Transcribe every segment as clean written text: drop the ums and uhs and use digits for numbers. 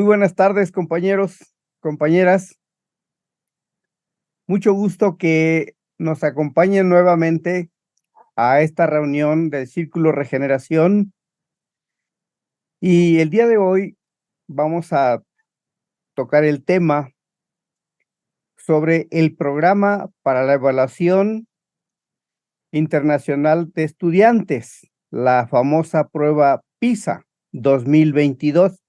Muy buenas tardes, compañeros, compañeras. Mucho gusto que nos acompañen nuevamente a esta reunión del Círculo Regeneración. Y el día de hoy vamos a tocar el tema sobre el programa para la evaluación internacional de estudiantes, la famosa prueba PISA 2022.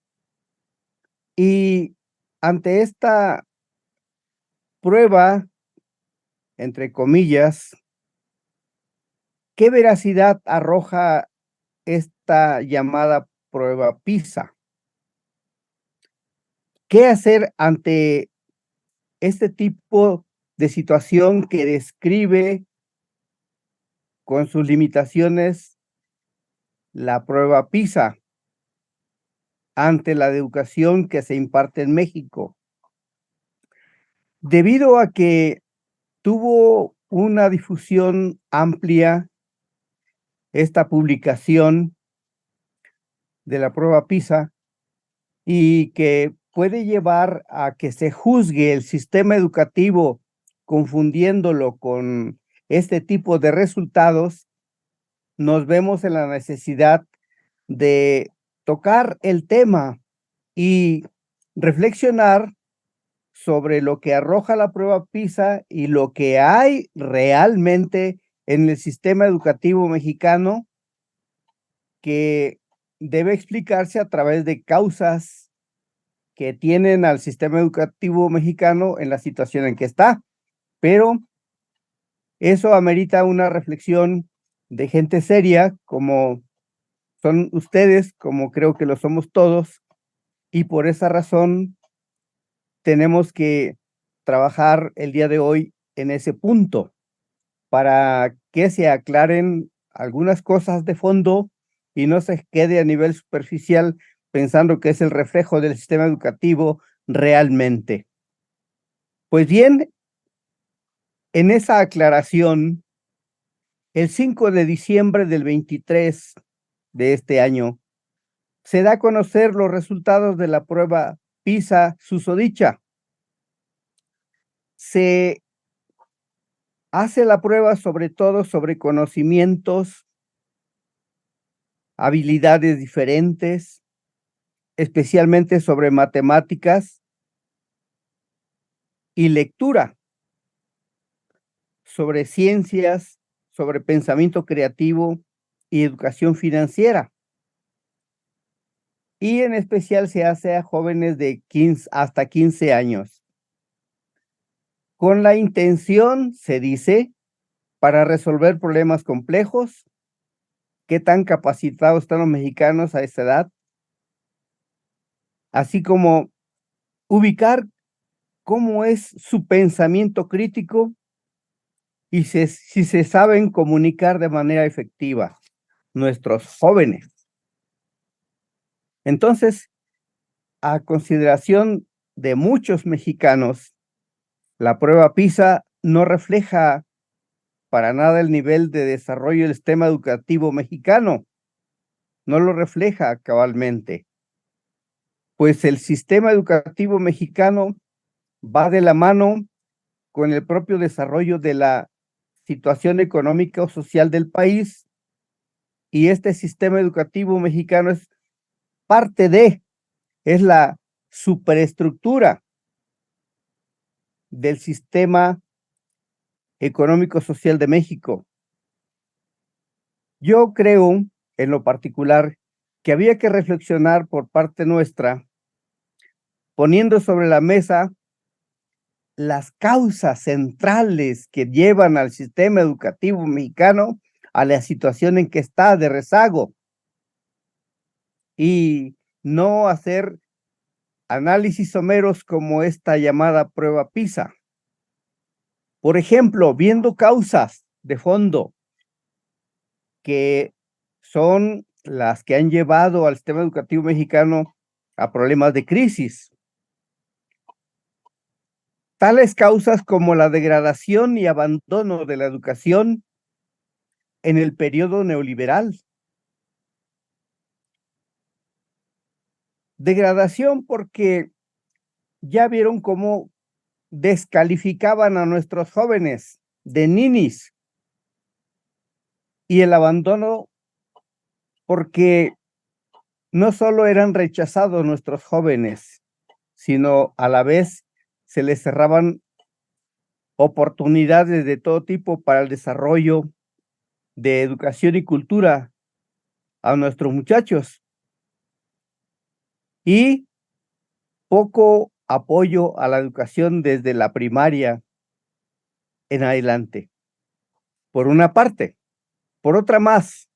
Y ante esta prueba, entre comillas, ¿qué veracidad arroja esta llamada prueba PISA? ¿Qué hacer ante este tipo de situación que describe con sus limitaciones la prueba PISA ante la educación que se imparte en México? Debido a que tuvo una difusión amplia esta publicación de la prueba PISA y que puede llevar a que se juzgue el sistema educativo confundiéndolo con este tipo de resultados, nos vemos en la necesidad de tocar el tema y reflexionar sobre lo que arroja la prueba PISA y lo que hay realmente en el sistema educativo mexicano que debe explicarse a través de causas que tienen al sistema educativo mexicano en la situación en que está. Pero eso amerita una reflexión de gente seria, como son ustedes, como creo que lo somos todos, y por esa razón tenemos que trabajar el día de hoy en ese punto para que se aclaren algunas cosas de fondo y no se quede a nivel superficial pensando que es el reflejo del sistema educativo realmente. Pues bien, en esa aclaración, el 5 de diciembre del 23 de este año, se da a conocer los resultados de la prueba PISA susodicha. Se hace la prueba sobre todo sobre conocimientos, habilidades diferentes, especialmente sobre matemáticas y lectura, sobre ciencias, sobre pensamiento creativo y educación financiera. Y en especial se hace a jóvenes de 15 hasta 15 años. Con la intención, se dice, para resolver problemas complejos. ¿Qué tan capacitados están los mexicanos a esa edad? Así como ubicar cómo es su pensamiento crítico y si se saben comunicar de manera efectiva nuestros jóvenes. Entonces, a consideración de muchos mexicanos, la prueba PISA no refleja para nada el nivel de desarrollo del sistema educativo mexicano, no lo refleja cabalmente, pues el sistema educativo mexicano va de la mano con el propio desarrollo de la situación económica o social del país, y este sistema educativo mexicano es parte es la superestructura del sistema económico social de México. Yo creo, en lo particular, que había que reflexionar por parte nuestra, poniendo sobre la mesa las causas centrales que llevan al sistema educativo mexicano a la situación en que está de rezago, y no hacer análisis someros como esta llamada prueba PISA. Por ejemplo, viendo causas de fondo que son las que han llevado al sistema educativo mexicano a problemas de crisis. Tales causas como la degradación y abandono de la educación en el periodo neoliberal, Degradación porque ya vieron cómo descalificaban a nuestros jóvenes de ninis, y el abandono porque no solo eran rechazados nuestros jóvenes, sino a la vez se les cerraban oportunidades de todo tipo para el desarrollo de educación y cultura a nuestros muchachos, y poco apoyo a la educación desde la primaria en adelante, por una parte. Por otra más,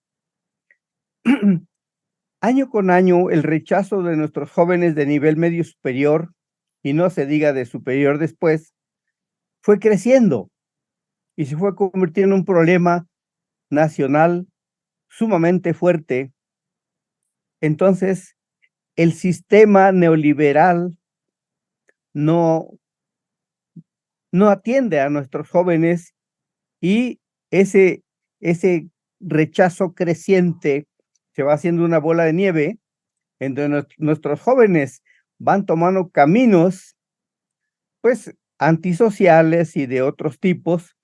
año con año el rechazo de nuestros jóvenes de nivel medio superior, y no se diga de superior después, fue creciendo y se fue convirtiendo en un problema nacional sumamente fuerte. Entonces, el sistema neoliberal no, no atiende a nuestros jóvenes, y ese rechazo creciente se va haciendo una bola de nieve, en donde nuestros jóvenes van tomando caminos, pues, antisociales y de otros tipos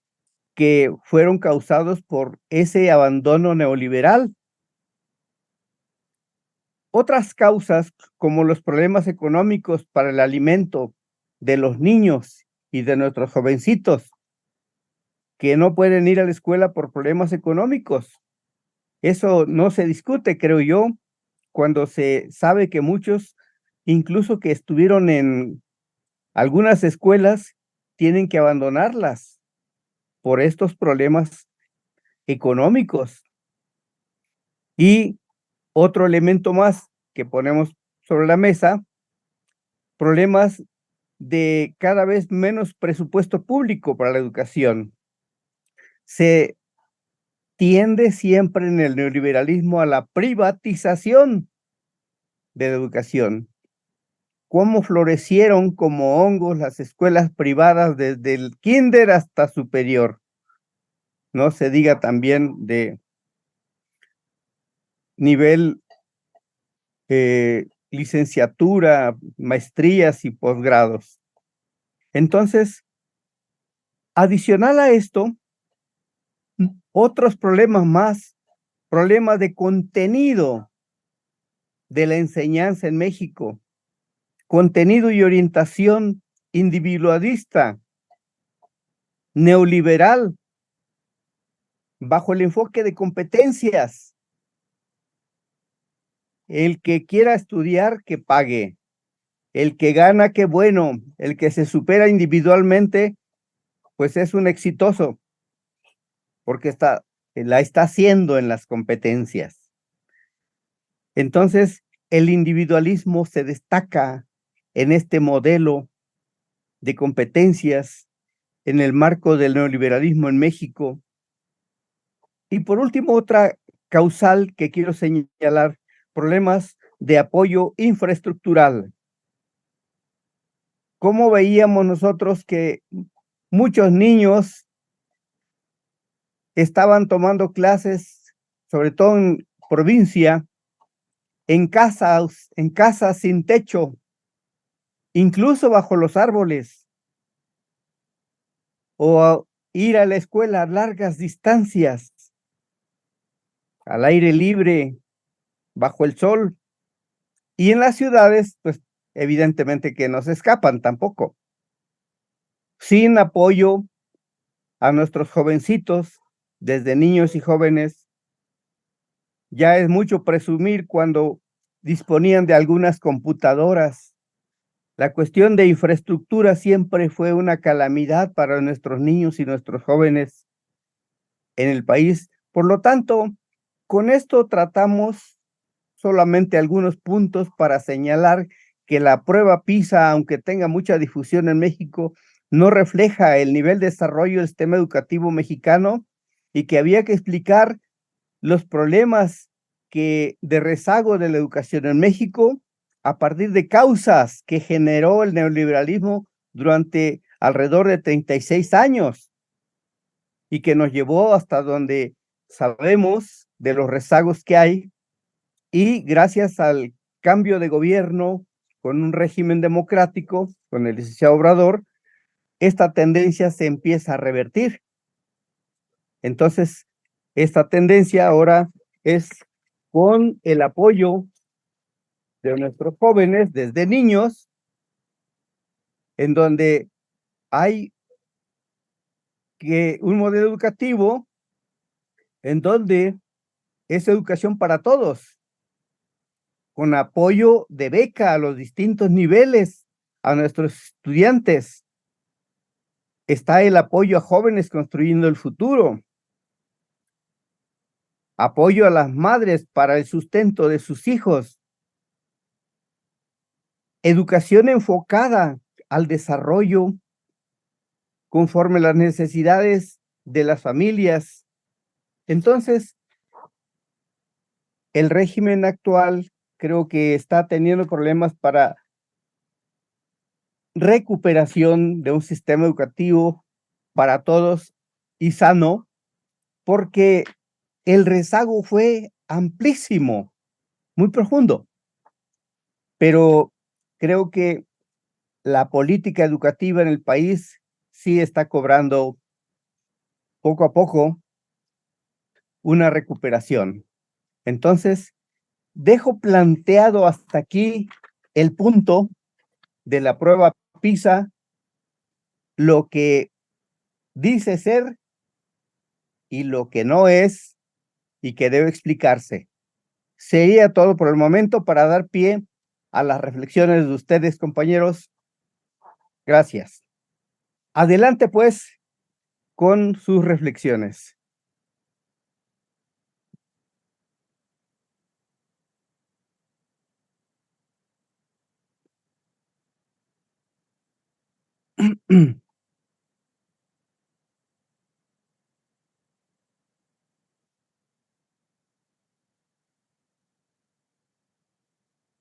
que fueron causados por ese abandono neoliberal. Otras causas, como los problemas económicos para el alimento de los niños y de nuestros jovencitos, que no pueden ir a la escuela por problemas económicos. Eso no se discute, creo yo, cuando se sabe que muchos, incluso que estuvieron en algunas escuelas, tienen que abandonarlas por estos problemas económicos. Y otro elemento más que ponemos sobre la mesa, problemas de cada vez menos presupuesto público para la educación. Se tiende siempre en el neoliberalismo a la privatización de la educación. Cómo florecieron como hongos las escuelas privadas desde el kinder hasta superior. No se diga también de nivel licenciatura, maestrías y posgrados. Entonces, adicional a esto, otros problemas más, problemas de contenido de la enseñanza en México, contenido y orientación individualista, neoliberal, bajo el enfoque de competencias. El que quiera estudiar, que pague. El que gana, qué bueno. El que se supera individualmente, pues es un exitoso, porque la está haciendo en las competencias. Entonces, el individualismo se destaca en este modelo de competencias en el marco del neoliberalismo en México. Y por último, otra causal que quiero señalar, problemas de apoyo infraestructural. ¿Cómo veíamos nosotros que muchos niños estaban tomando clases, sobre todo en provincia, en casas sin techo, incluso bajo los árboles, o ir a la escuela a largas distancias, al aire libre, bajo el sol? Y en las ciudades, pues evidentemente que no se escapan tampoco, sin apoyo a nuestros jovencitos, desde niños y jóvenes. Ya es mucho presumir cuando disponían de algunas computadoras. La cuestión de infraestructura siempre fue una calamidad para nuestros niños y nuestros jóvenes en el país. Por lo tanto, con esto tratamos solamente algunos puntos para señalar que la prueba PISA, aunque tenga mucha difusión en México, no refleja el nivel de desarrollo del sistema educativo mexicano, y que había que explicar los problemas de rezago de la educación en México a partir de causas que generó el neoliberalismo durante alrededor de 36 años, y que nos llevó hasta donde sabemos de los rezagos que hay. Y gracias al cambio de gobierno con un régimen democrático, con el licenciado Obrador, esta tendencia se empieza a revertir. Entonces, esta tendencia ahora es con el apoyo de nuestros jóvenes desde niños, en donde hay que un modelo educativo en donde es educación para todos, con apoyo de beca a los distintos niveles a nuestros estudiantes. Está el apoyo a jóvenes construyendo el futuro, apoyo a las madres para el sustento de sus hijos, educación enfocada al desarrollo conforme las necesidades de las familias. Entonces, el régimen actual creo que está teniendo problemas para recuperación de un sistema educativo para todos y sano, porque el rezago fue amplísimo, muy profundo. Pero creo que la política educativa en el país sí está cobrando poco a poco una recuperación. Entonces, dejo planteado hasta aquí el punto de la prueba PISA, lo que dice ser y lo que no es y que debe explicarse. Sería todo por el momento para dar pie a las reflexiones de ustedes, compañeros. Gracias. Adelante, pues, con sus reflexiones.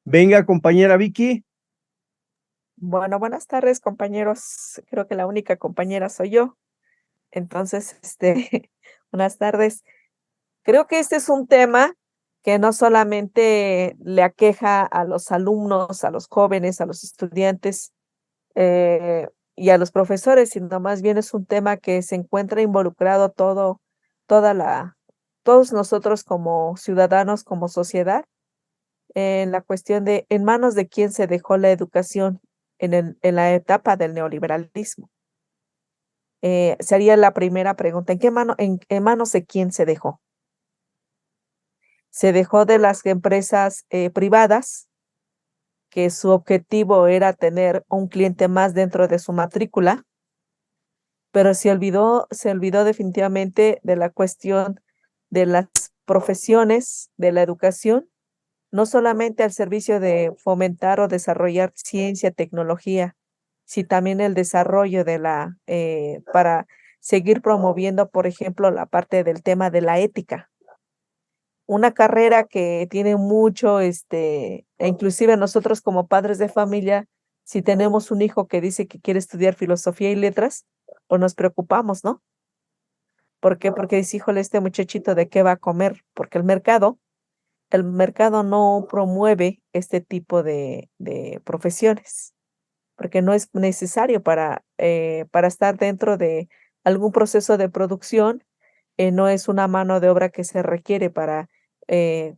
Venga, compañera Vicky. Bueno, buenas tardes, compañeros. Creo que la única compañera soy yo. Entonces, buenas tardes. Creo que este es un tema que no solamente le aqueja a los alumnos, a los jóvenes, a los estudiantes, y a los profesores, sino más bien es un tema que se encuentra involucrado toda la todos nosotros como ciudadanos, como sociedad, en la cuestión de en manos de quién se dejó la educación en la etapa del neoliberalismo. Sería la primera pregunta, ¿en manos de quién se dejó? Se dejó de las empresas, privadas, que su objetivo era tener un cliente más dentro de su matrícula, pero se olvidó definitivamente de la cuestión de las profesiones de la educación, no solamente al servicio de fomentar o desarrollar ciencia, tecnología, sino también el desarrollo para seguir promoviendo, por ejemplo, la parte del tema de la ética. Una carrera que tiene mucho, e inclusive nosotros como padres de familia, si tenemos un hijo que dice que quiere estudiar filosofía y letras, pues nos preocupamos, ¿no? ¿Por qué? Porque dice, híjole, este muchachito, ¿de qué va a comer? Porque el mercado no promueve este tipo de profesiones, porque no es necesario para estar dentro de algún proceso de producción, no es una mano de obra que se requiere para eh,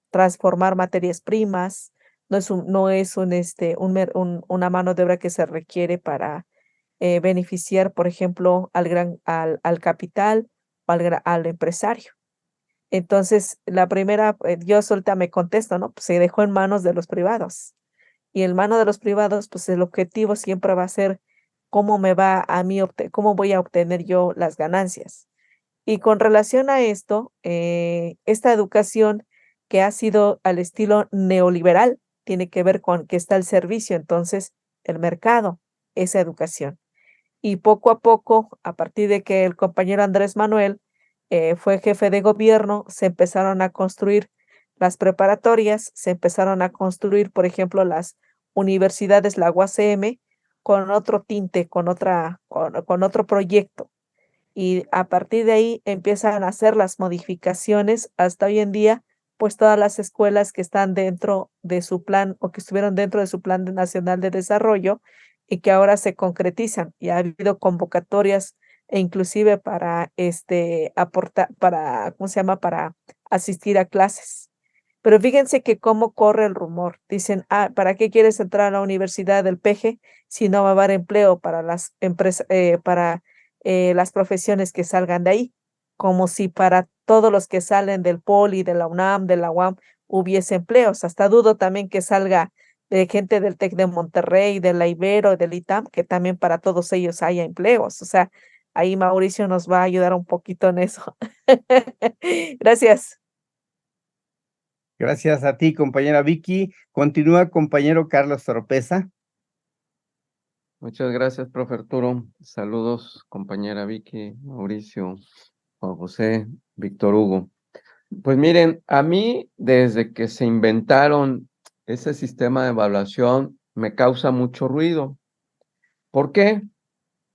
transformar materias primas, no es una mano de obra que se requiere para beneficiar, por ejemplo, al capital o al empresario. Entonces, yo solita me contesto, ¿no? Pues se dejó en manos de los privados. Y en manos de los privados, pues el objetivo siempre va a ser cómo me va a mí, cómo voy a obtener yo las ganancias. Y con relación a esto, esta educación que ha sido al estilo neoliberal tiene que ver con que está el servicio, entonces el mercado, esa educación. Y poco a poco, a partir de que el compañero Andrés Manuel fue jefe de gobierno, se empezaron a construir las preparatorias, se empezaron a construir, por ejemplo, las universidades, la UACM, con otro tinte, con otro proyecto. Y a partir de ahí empiezan a hacer las modificaciones hasta hoy en día pues todas las escuelas que están dentro de su plan o que estuvieron dentro de su plan nacional de desarrollo y que ahora se concretizan. Y ha habido convocatorias e inclusive para aportar, para, ¿cómo se llama? Para asistir a clases. Pero fíjense que cómo corre el rumor. Dicen, ¿para qué quieres entrar a la Universidad del Peje si no va a haber empleo para las empresas, para las profesiones que salgan de ahí? Como si para todos los que salen del Poli, de la UNAM, de la UAM, hubiese empleos. Hasta dudo también que salga de gente del TEC de Monterrey, de la Ibero, del ITAM, que también para todos ellos haya empleos. O sea, ahí Mauricio nos va a ayudar un poquito en eso. Gracias. Gracias a ti, compañera Vicky. Continúa, compañero Carlos Oropesa. Muchas gracias, profe Arturo. Saludos, compañera Vicky, Mauricio, Juan José, Víctor Hugo. Pues miren, a mí desde que se inventaron ese sistema de evaluación me causa mucho ruido. ¿Por qué?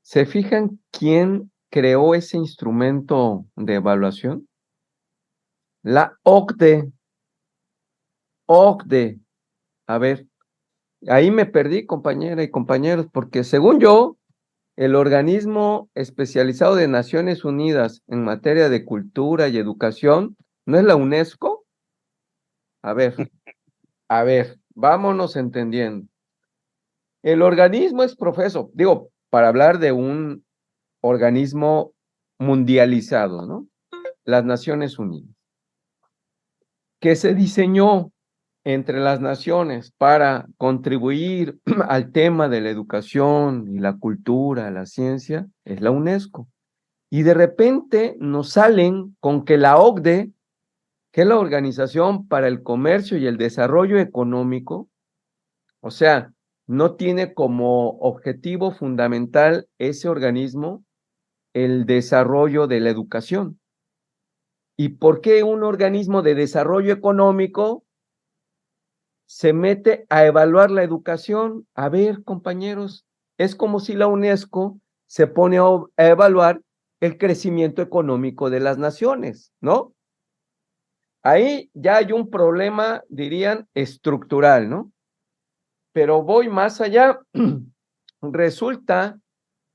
¿Se fijan quién creó ese instrumento de evaluación? La OCDE. OCDE. A ver, ahí me perdí, compañera y compañeros, porque según yo, el organismo especializado de Naciones Unidas en materia de cultura y educación, ¿no es la UNESCO? A ver, vámonos entendiendo. El organismo es profeso, digo, para hablar de un organismo mundializado, ¿no? Las Naciones Unidas, que se diseñó entre las naciones para contribuir al tema de la educación y la cultura, la ciencia, es la UNESCO. Y de repente nos salen con que la OCDE, que es la Organización para el Comercio y el Desarrollo Económico, o sea, no tiene como objetivo fundamental ese organismo el desarrollo de la educación. ¿Y por qué un organismo de desarrollo económico se mete a evaluar la educación? A ver, compañeros, es como si la UNESCO se pone a evaluar el crecimiento económico de las naciones, ¿no? Ahí ya hay un problema, dirían, estructural, ¿no? Pero voy más allá. Resulta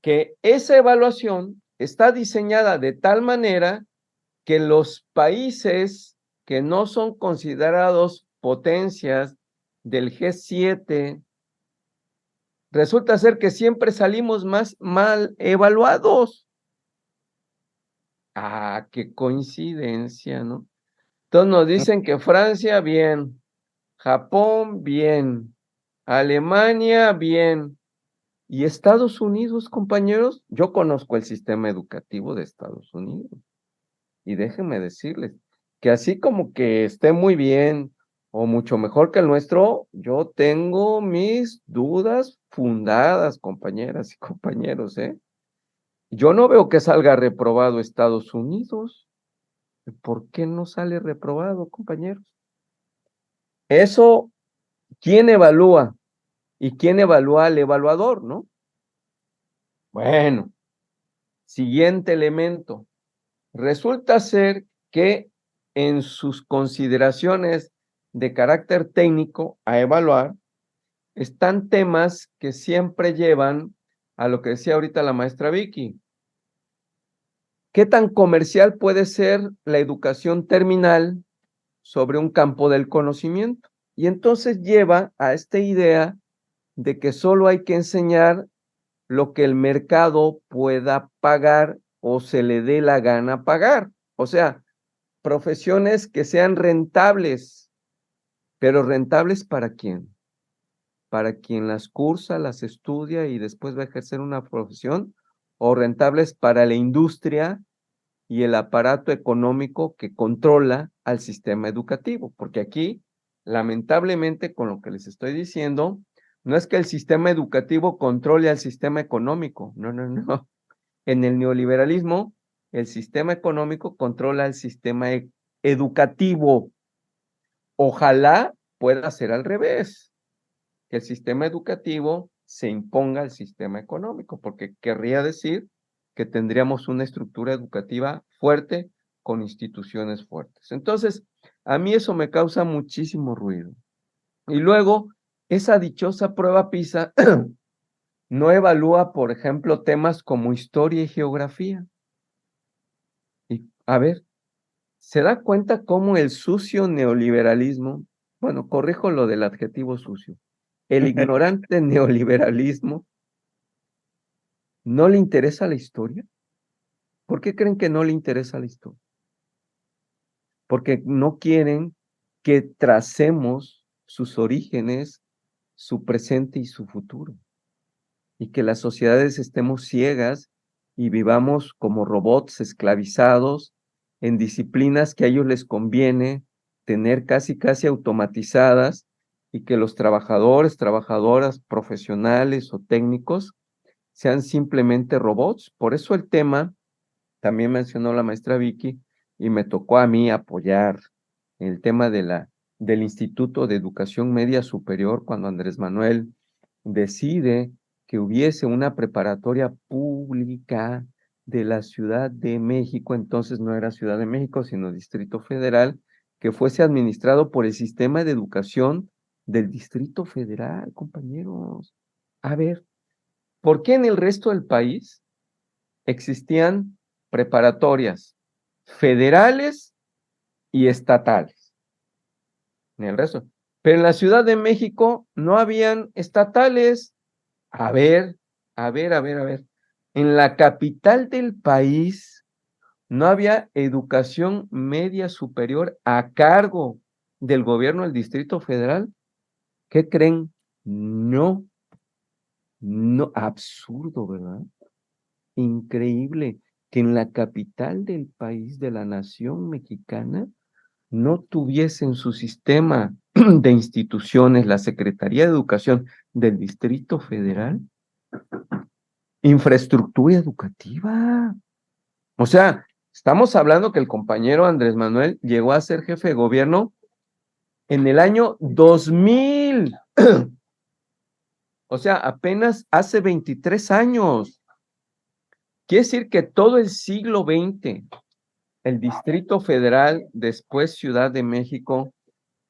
que esa evaluación está diseñada de tal manera que los países que no son considerados potencias del G7, resulta ser que siempre salimos más mal evaluados. Ah, qué coincidencia, ¿no? Entonces nos dicen que Francia, bien, Japón, bien, Alemania, bien. ¿Y Estados Unidos, compañeros? Yo conozco el sistema educativo de Estados Unidos. Y déjenme decirles que así como que esté muy bien o mucho mejor que el nuestro, yo tengo mis dudas fundadas, compañeras y compañeros, ¿eh? Yo no veo que salga reprobado Estados Unidos. ¿Por qué no sale reprobado, compañeros? Eso, ¿quién evalúa? ¿Y quién evalúa al evaluador, no? Bueno, siguiente elemento. Resulta ser que en sus consideraciones de carácter técnico a evaluar, están temas que siempre llevan a lo que decía ahorita la maestra Vicky. ¿Qué tan comercial puede ser la educación terminal sobre un campo del conocimiento? Y entonces lleva a esta idea de que solo hay que enseñar lo que el mercado pueda pagar o se le dé la gana pagar. O sea, profesiones que sean rentables, pero rentables ¿para quién? Para quien las cursa, las estudia y después va a ejercer una profesión, o rentables para la industria y el aparato económico que controla al sistema educativo, porque aquí, lamentablemente, con lo que les estoy diciendo, no es que el sistema educativo controle al sistema económico, no, no, no. En el neoliberalismo, el sistema económico controla el sistema educativo. Ojalá pueda ser al revés, que el sistema educativo se imponga al sistema económico, porque querría decir que tendríamos una estructura educativa fuerte con instituciones fuertes. Entonces, A mí eso me causa muchísimo ruido. Y luego, esa dichosa prueba PISA no evalúa, por ejemplo, temas como historia y geografía. Y, a ver, ¿se da cuenta cómo el sucio neoliberalismo, bueno, corrijo lo del adjetivo sucio, el ignorante neoliberalismo, no le interesa la historia? ¿Por qué creen que no le interesa la historia? Porque no quieren que tracemos sus orígenes, su presente y su futuro, y que las sociedades estemos ciegas y vivamos como robots esclavizados en disciplinas que a ellos les conviene tener casi automatizadas, y que los trabajadores, trabajadoras, profesionales o técnicos sean simplemente robots. Por eso el tema, también mencionó la maestra Vicky, y me tocó a mí apoyar el tema del Instituto de Educación Media Superior, cuando Andrés Manuel decide que hubiese una preparatoria pública de la Ciudad de México. Entonces no era Ciudad de México, sino Distrito Federal, que fuese administrado por el sistema de educación del Distrito Federal, compañeros. A ver, ¿por qué en el resto del país existían preparatorias federales y estatales? En el resto. Pero en la Ciudad de México no habían estatales. A ver. En la capital del país no había educación media superior a cargo del gobierno del Distrito Federal. ¿Qué creen? No, absurdo, ¿verdad? Increíble que en la capital del país, de la nación mexicana, no tuviese en su sistema de instituciones, la Secretaría de Educación del Distrito Federal, infraestructura educativa. O sea, estamos hablando que el compañero Andrés Manuel llegó a ser jefe de gobierno en el año 2000. O sea, apenas hace 23 años. Quiere decir que todo el siglo XX, el Distrito Federal, después Ciudad de México,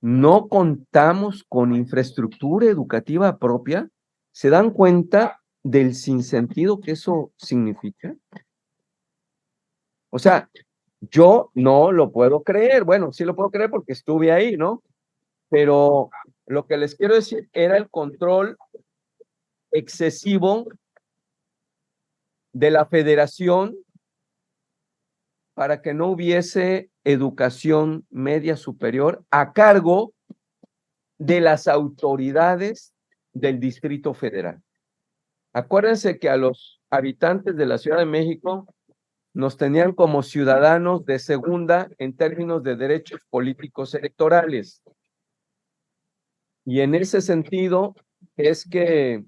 no contamos con infraestructura educativa propia. ¿Se dan cuenta del sinsentido que eso significa? O sea, yo no lo puedo creer. Bueno, sí lo puedo creer porque estuve ahí, ¿no? Pero lo que les quiero decir era el control excesivo de la federación para que no hubiese educación media superior a cargo de las autoridades del Distrito Federal. Acuérdense que a los habitantes de la Ciudad de México nos tenían como ciudadanos de segunda en términos de derechos políticos electorales. Y en ese sentido es que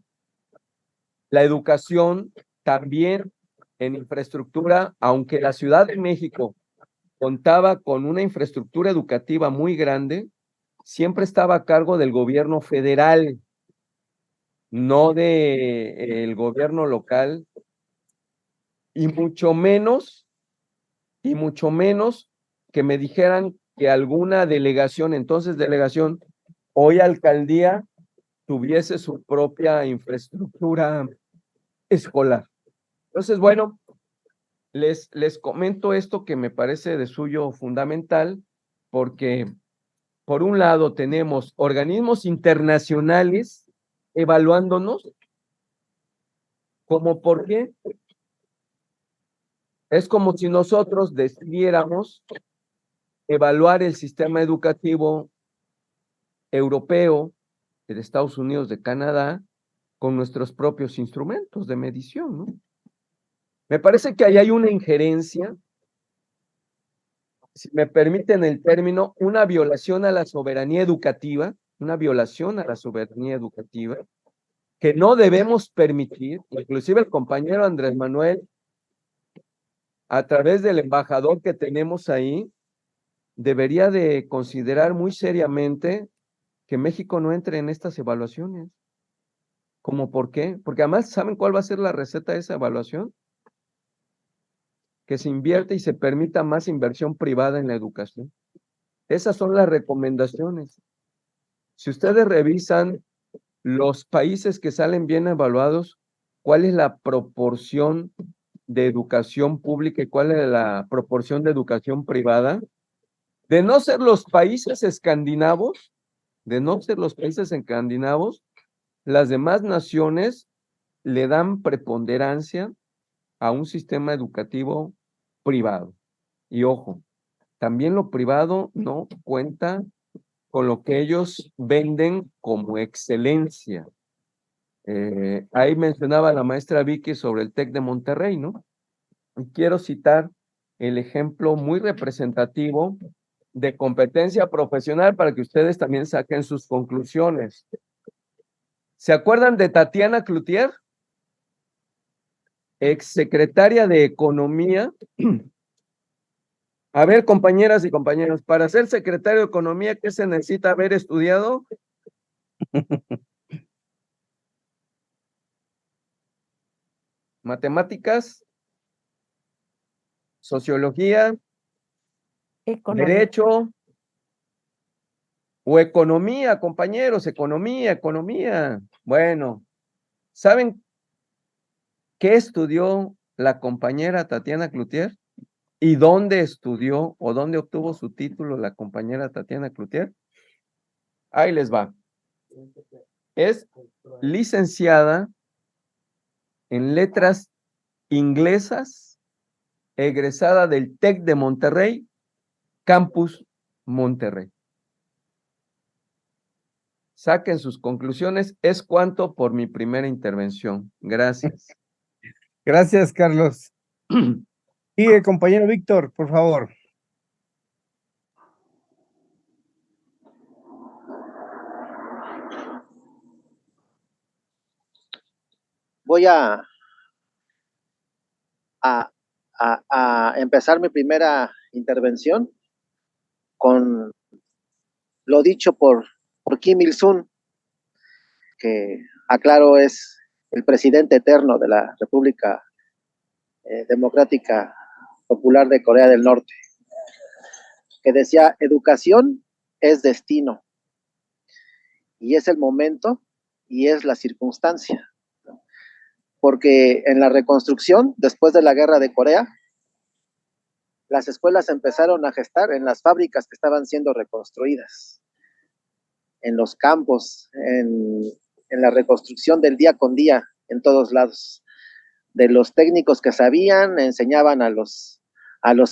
la educación también en infraestructura, aunque la Ciudad de México contaba con una infraestructura educativa muy grande, siempre estaba a cargo del gobierno federal, no del gobierno local, y mucho menos que me dijeran que alguna delegación, entonces delegación, hoy alcaldía, tuviese su propia infraestructura escolar. Entonces, bueno, les comento esto que me parece de suyo fundamental, porque por un lado tenemos organismos internacionales evaluándonos, como por qué. Es como si nosotros decidiéramos evaluar el sistema educativo europeo, de Estados Unidos, de Canadá, con nuestros propios instrumentos de medición, ¿no? Me parece que ahí hay una injerencia, si me permiten el término, una violación a la soberanía educativa, que no debemos permitir. Inclusive el compañero Andrés Manuel, a través del embajador que tenemos ahí, debería de considerar muy seriamente que México no entre en estas evaluaciones. ¿Cómo por qué? Porque además, ¿saben cuál va a ser la receta de esa evaluación? Que se invierte y se permita más inversión privada en la educación. Esas son las recomendaciones. Si ustedes revisan los países que salen bien evaluados, ¿cuál es la proporción de educación pública y cuál es la proporción de educación privada? De no ser los países escandinavos, las demás naciones le dan preponderancia a un sistema educativo privado. Y ojo, también lo privado no cuenta con lo que ellos venden como excelencia. Ahí mencionaba la maestra Vicky sobre el TEC de Monterrey, ¿no? Y quiero citar el ejemplo muy representativo de competencia profesional para que ustedes también saquen sus conclusiones. ¿Se acuerdan de Tatiana Cloutier? Exsecretaria de Economía. A ver, compañeras y compañeros, para ser secretario de Economía, ¿qué se necesita haber estudiado? Matemáticas, sociología, Economía. derecho o economía, compañeros, economía. Bueno, ¿saben qué estudió la compañera Tatiana Cloutier? ¿Y dónde estudió o dónde obtuvo su título la compañera Tatiana Cloutier? Ahí les va. Es licenciada en letras inglesas, egresada del TEC de Monterrey, Campus Monterrey. Saquen sus conclusiones. Es cuanto por mi primera intervención. Gracias. Gracias, Carlos. Y el compañero Víctor, por favor. Voy a empezar mi primera intervención con lo dicho por Kim Il-sung, que aclaro es el presidente eterno de la República Democrática Popular de Corea del Norte, que decía: educación es destino, y es el momento, y es la circunstancia. Porque en la reconstrucción, después de la guerra de Corea, las escuelas empezaron a gestar en las fábricas que estaban siendo reconstruidas, en los campos, en la reconstrucción del día con día, en todos lados. De los técnicos que sabían, enseñaban a los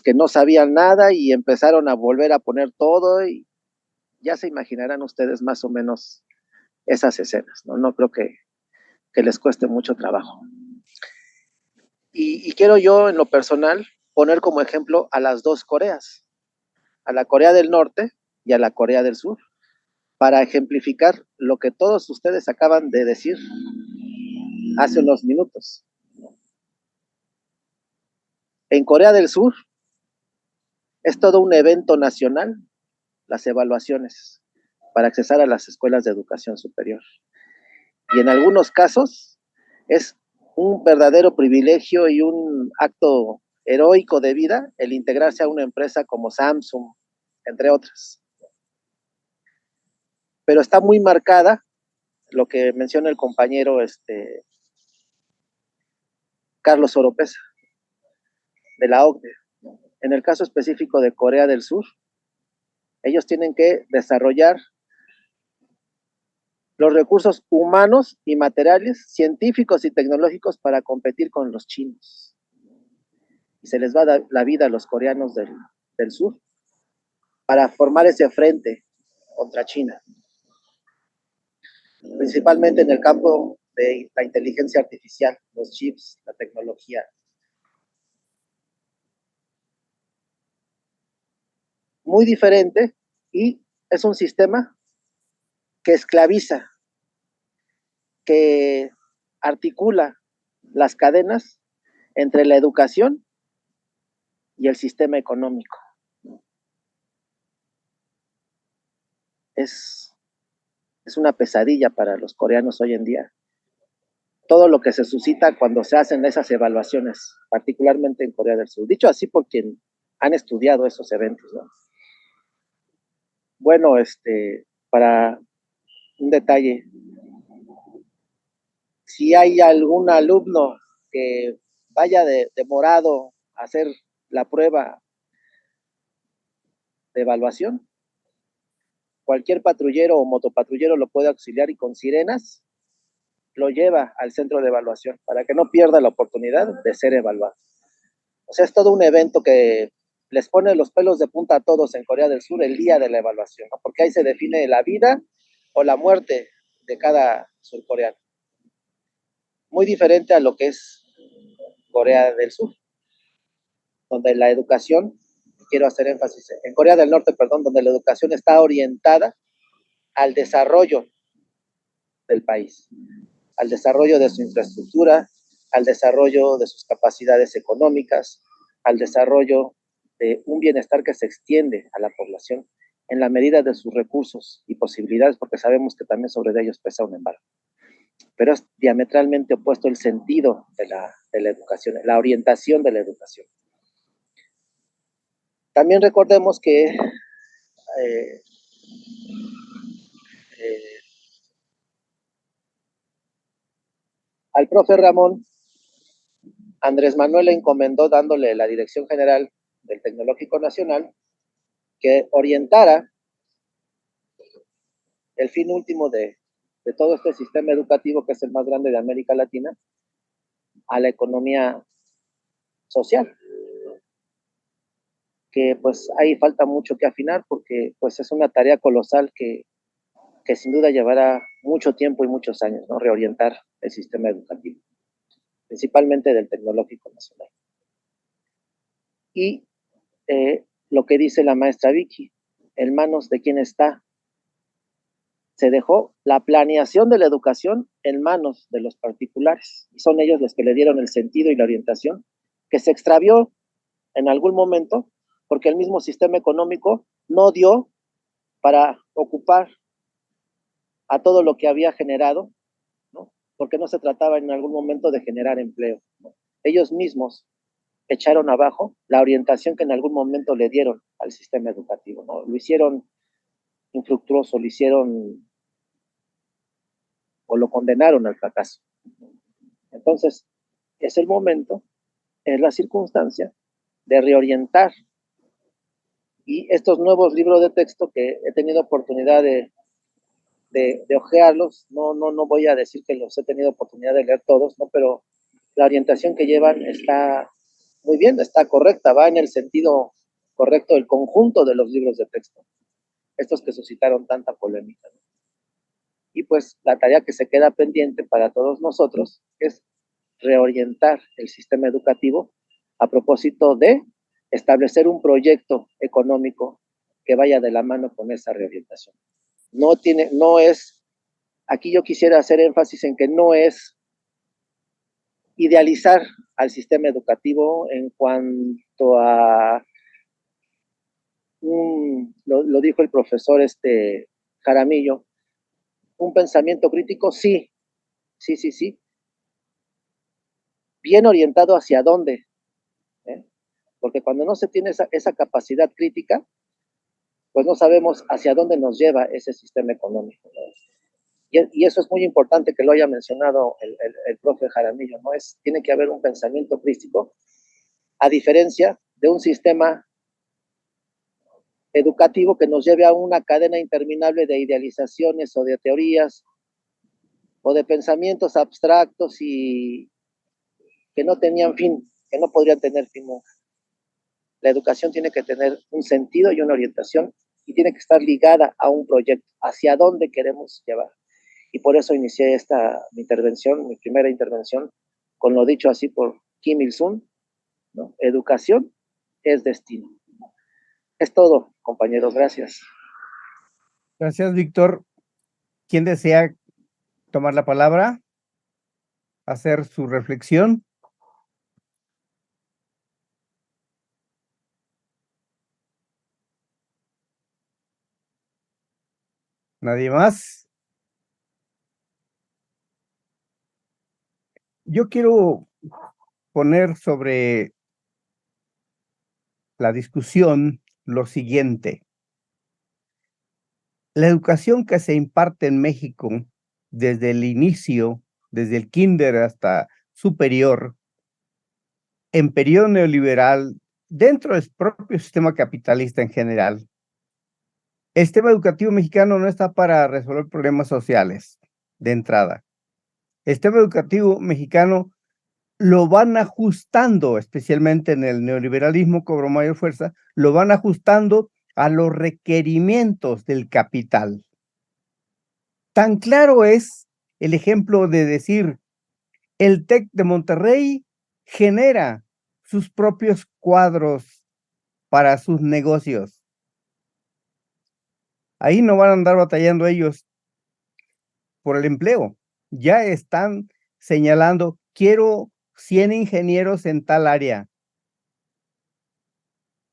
que no sabían nada y empezaron a volver a poner todo, y ya se imaginarán ustedes más o menos esas escenas, ¿no? No creo que les cueste mucho trabajo. Y quiero yo, en lo personal, poner como ejemplo a las dos Coreas, a la Corea del Norte y a la Corea del Sur, para ejemplificar lo que todos ustedes acaban de decir hace unos minutos. En Corea del Sur es todo un evento nacional las evaluaciones para accesar a las escuelas de educación superior. Y en algunos casos es un verdadero privilegio y un acto heroico de vida el integrarse a una empresa como Samsung, entre otras. Pero está muy marcada lo que menciona el compañero Carlos Oropesa, de la OCDE. En el caso específico de Corea del Sur, ellos tienen que desarrollar los recursos humanos y materiales, científicos y tecnológicos para competir con los chinos. Y se les va la vida a los coreanos del sur para formar ese frente contra China, principalmente en el campo de la inteligencia artificial, los chips, la tecnología. Muy diferente, y es un sistema que esclaviza, que articula las cadenas entre la educación y el sistema económico. Es una pesadilla para los coreanos hoy en día. Todo lo que se suscita cuando se hacen esas evaluaciones, particularmente en Corea del Sur. Dicho así por quien han estudiado esos eventos, ¿no? Bueno, para un detalle, si hay algún alumno que vaya de morado a hacer la prueba de evaluación, cualquier patrullero o motopatrullero lo puede auxiliar y con sirenas lo lleva al centro de evaluación para que no pierda la oportunidad de ser evaluado. O sea, es todo un evento que les pone los pelos de punta a todos en Corea del Sur el día de la evaluación, ¿no? Porque ahí se define la vida o la muerte de cada surcoreano. Muy diferente a lo que es Corea del Sur, donde la educación, quiero hacer énfasis, en Corea del Norte, perdón, donde la educación está orientada al desarrollo del país, al desarrollo de su infraestructura, al desarrollo de sus capacidades económicas, al desarrollo de un bienestar que se extiende a la población en la medida de sus recursos y posibilidades, porque sabemos que también sobre ellos pesa un embargo. Pero es diametralmente opuesto el sentido de la educación, la orientación de la educación. También recordemos que al profe Ramón, Andrés Manuel le encomendó, dándole la dirección general del Tecnológico Nacional, que orientara el fin último de todo este sistema educativo, que es el más grande de América Latina, a la economía social, que pues ahí falta mucho que afinar, porque pues es una tarea colosal que sin duda llevará mucho tiempo y muchos años, ¿no? Reorientar el sistema educativo, principalmente del Tecnológico Nacional. Y lo que dice la maestra Vicky, en manos de quién está. Se dejó la planeación de la educación en manos de los particulares, y son ellos los que le dieron el sentido y la orientación, que se extravió en algún momento, porque el mismo sistema económico no dio para ocupar a todo lo que había generado, ¿no? Porque no se trataba en algún momento de generar empleo, ¿no? Ellos mismos echaron abajo la orientación que en algún momento le dieron al sistema educativo, ¿no? Lo hicieron infructuoso, lo hicieron o lo condenaron al fracaso. Entonces, es el momento, es la circunstancia de reorientar. Y estos nuevos libros de texto que he tenido oportunidad de ojearlos, no voy a decir que los he tenido oportunidad de leer todos, ¿no? Pero la orientación que llevan está muy bien, está correcta, va en el sentido correcto del conjunto de los libros de texto, estos que suscitaron tanta polémica, ¿no? Y pues la tarea que se queda pendiente para todos nosotros es reorientar el sistema educativo a propósito de establecer un proyecto económico que vaya de la mano con esa reorientación. No es, aquí yo quisiera hacer énfasis en que no es idealizar al sistema educativo en cuanto a, lo dijo el profesor Jaramillo, un pensamiento crítico, sí, bien orientado hacia dónde, ¿eh? Porque cuando no se tiene esa capacidad crítica, pues no sabemos hacia dónde nos lleva ese sistema económico, ¿no? Y eso es muy importante que lo haya mencionado el profe Jaramillo, ¿no? Tiene que haber un pensamiento crítico, a diferencia de un sistema educativo que nos lleve a una cadena interminable de idealizaciones o de teorías o de pensamientos abstractos y que no tenían fin, que no podrían tener fin nunca. La educación tiene que tener un sentido y una orientación y tiene que estar ligada a un proyecto, hacia dónde queremos llevar. Y por eso inicié mi intervención, mi primera intervención, con lo dicho así por Kim Il-sung, ¿no? Educación es destino. Es todo, compañeros, gracias. Gracias, Víctor. ¿Quién desea tomar la palabra? Hacer su reflexión. ¿Nadie más? Yo quiero poner sobre la discusión lo siguiente. La educación que se imparte en México desde el inicio, desde el kinder hasta superior, en periodo neoliberal, dentro del propio sistema capitalista en general, el sistema educativo mexicano no está para resolver problemas sociales de entrada. El sistema educativo mexicano lo van ajustando, especialmente en el neoliberalismo, cobró mayor fuerza, lo van ajustando a los requerimientos del capital. Tan claro es el ejemplo de decir, el TEC de Monterrey genera sus propios cuadros para sus negocios. Ahí no van a andar batallando ellos por el empleo. Ya están señalando, quiero 100 ingenieros en tal área,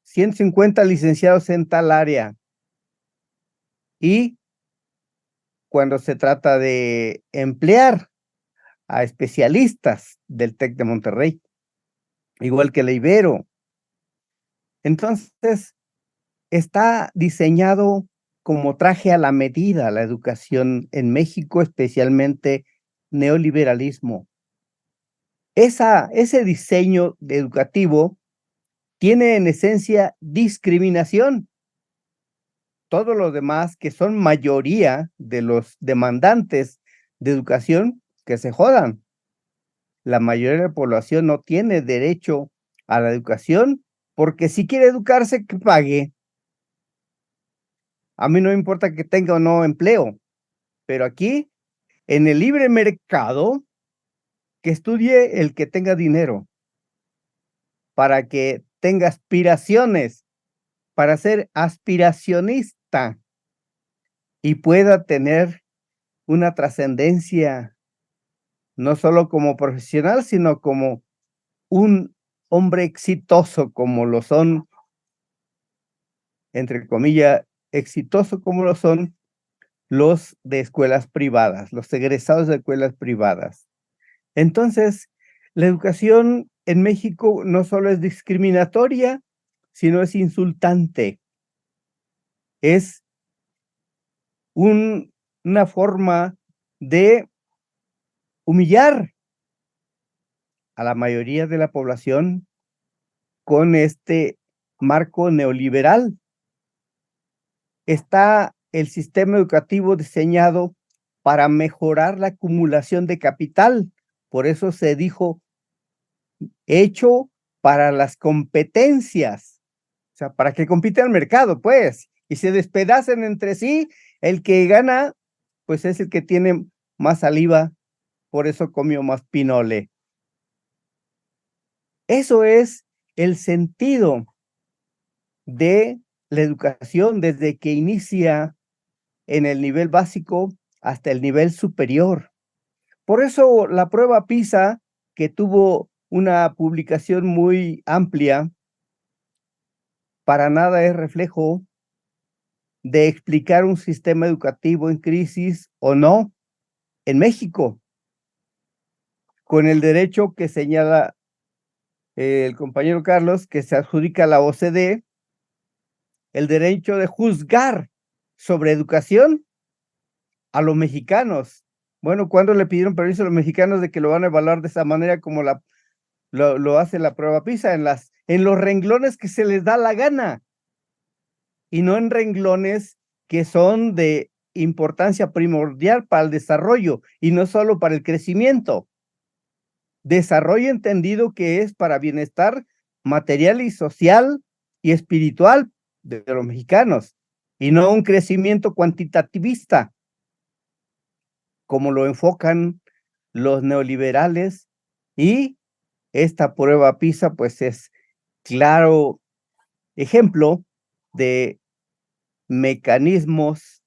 150 licenciados en tal área. Y cuando se trata de emplear a especialistas del TEC de Monterrey, igual que la Ibero. Entonces, está diseñado como traje a la medida la educación en México, especialmente neoliberalismo. Ese diseño educativo tiene en esencia discriminación. Todos los demás, que son mayoría de los demandantes de educación, que se jodan. La mayoría de la población no tiene derecho a la educación, porque si quiere educarse, que pague. A mí no me importa que tenga o no empleo, pero aquí, en el libre mercado, que estudie el que tenga dinero, para que tenga aspiraciones, para ser aspiracionista y pueda tener una trascendencia, no solo como profesional, sino como un hombre exitoso, como lo son, entre comillas, exitoso como lo son los de escuelas privadas, los egresados de escuelas privadas. Entonces, la educación en México no solo es discriminatoria, sino es insultante. Es una forma de humillar a la mayoría de la población con este marco neoliberal. Está el sistema educativo diseñado para mejorar la acumulación de capital. Por eso se dijo, hecho para las competencias. O sea, para que compita el mercado, pues, y se despedacen entre sí. El que gana, pues es el que tiene más saliva, por eso comió más pinole. Eso es el sentido de la educación desde que inicia en el nivel básico hasta el nivel superior. Por eso la prueba PISA, que tuvo una publicación muy amplia, para nada es reflejo de explicar un sistema educativo en crisis o no en México, con el derecho que señala el compañero Carlos, que se adjudica a la OCDE, el derecho de juzgar sobre educación a los mexicanos. Bueno, ¿cuándo le pidieron permiso a los mexicanos de que lo van a evaluar de esa manera como lo hace la prueba PISA, en los renglones que se les da la gana, y no en renglones que son de importancia primordial para el desarrollo y no solo para el crecimiento? Desarrollo entendido que es para bienestar material y social y espiritual de los mexicanos, y no un crecimiento cuantitativista, como lo enfocan los neoliberales. Y esta prueba PISA, pues, es claro ejemplo de mecanismos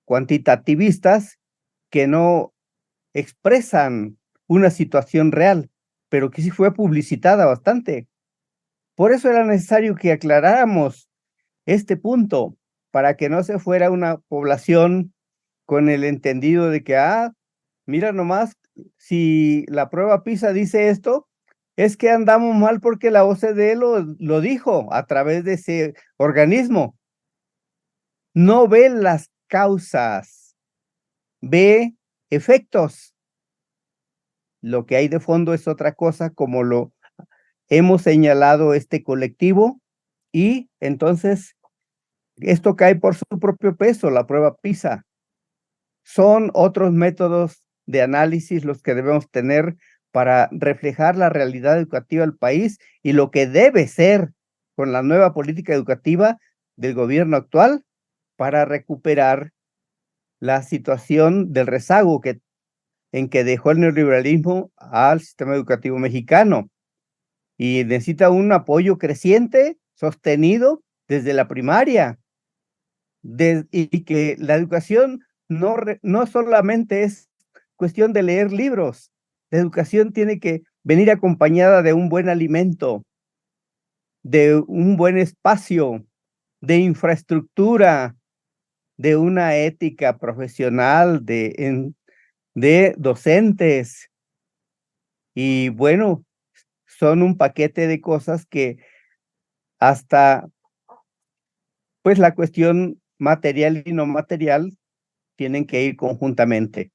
cuantitativistas que no expresan una situación real, pero que sí fue publicitada bastante. Por eso era necesario que aclaráramos este punto, para que no se fuera una población con el entendido de que, mira nomás, si la prueba PISA dice esto, es que andamos mal porque la OCDE lo dijo a través de ese organismo. No ve las causas, ve efectos. Lo que hay de fondo es otra cosa, como lo hemos señalado este colectivo, y entonces esto cae por su propio peso, la prueba PISA. Son otros métodos de análisis los que debemos tener para reflejar la realidad educativa del país y lo que debe ser con la nueva política educativa del gobierno actual para recuperar la situación del rezago en que dejó el neoliberalismo al sistema educativo mexicano. Y necesita un apoyo creciente, sostenido desde la primaria, y que la educación no solamente es cuestión de leer libros. La educación tiene que venir acompañada de un buen alimento, de un buen espacio, de infraestructura, de una ética profesional, de docentes. Y bueno, son un paquete de cosas que hasta pues la cuestión material y no material tienen que ir conjuntamente.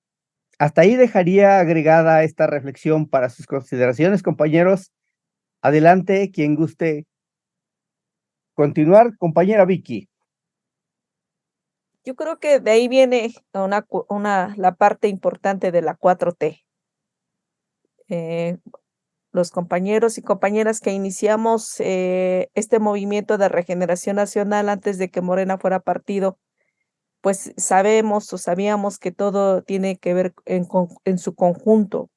Hasta ahí dejaría agregada esta reflexión para sus consideraciones, compañeros. Adelante, quien guste continuar, compañera Vicky. Yo creo que de ahí viene la parte importante de la 4T. Los compañeros y compañeras que iniciamos este movimiento de regeneración nacional antes de que Morena fuera partido, pues sabíamos que todo tiene que ver en su conjunto.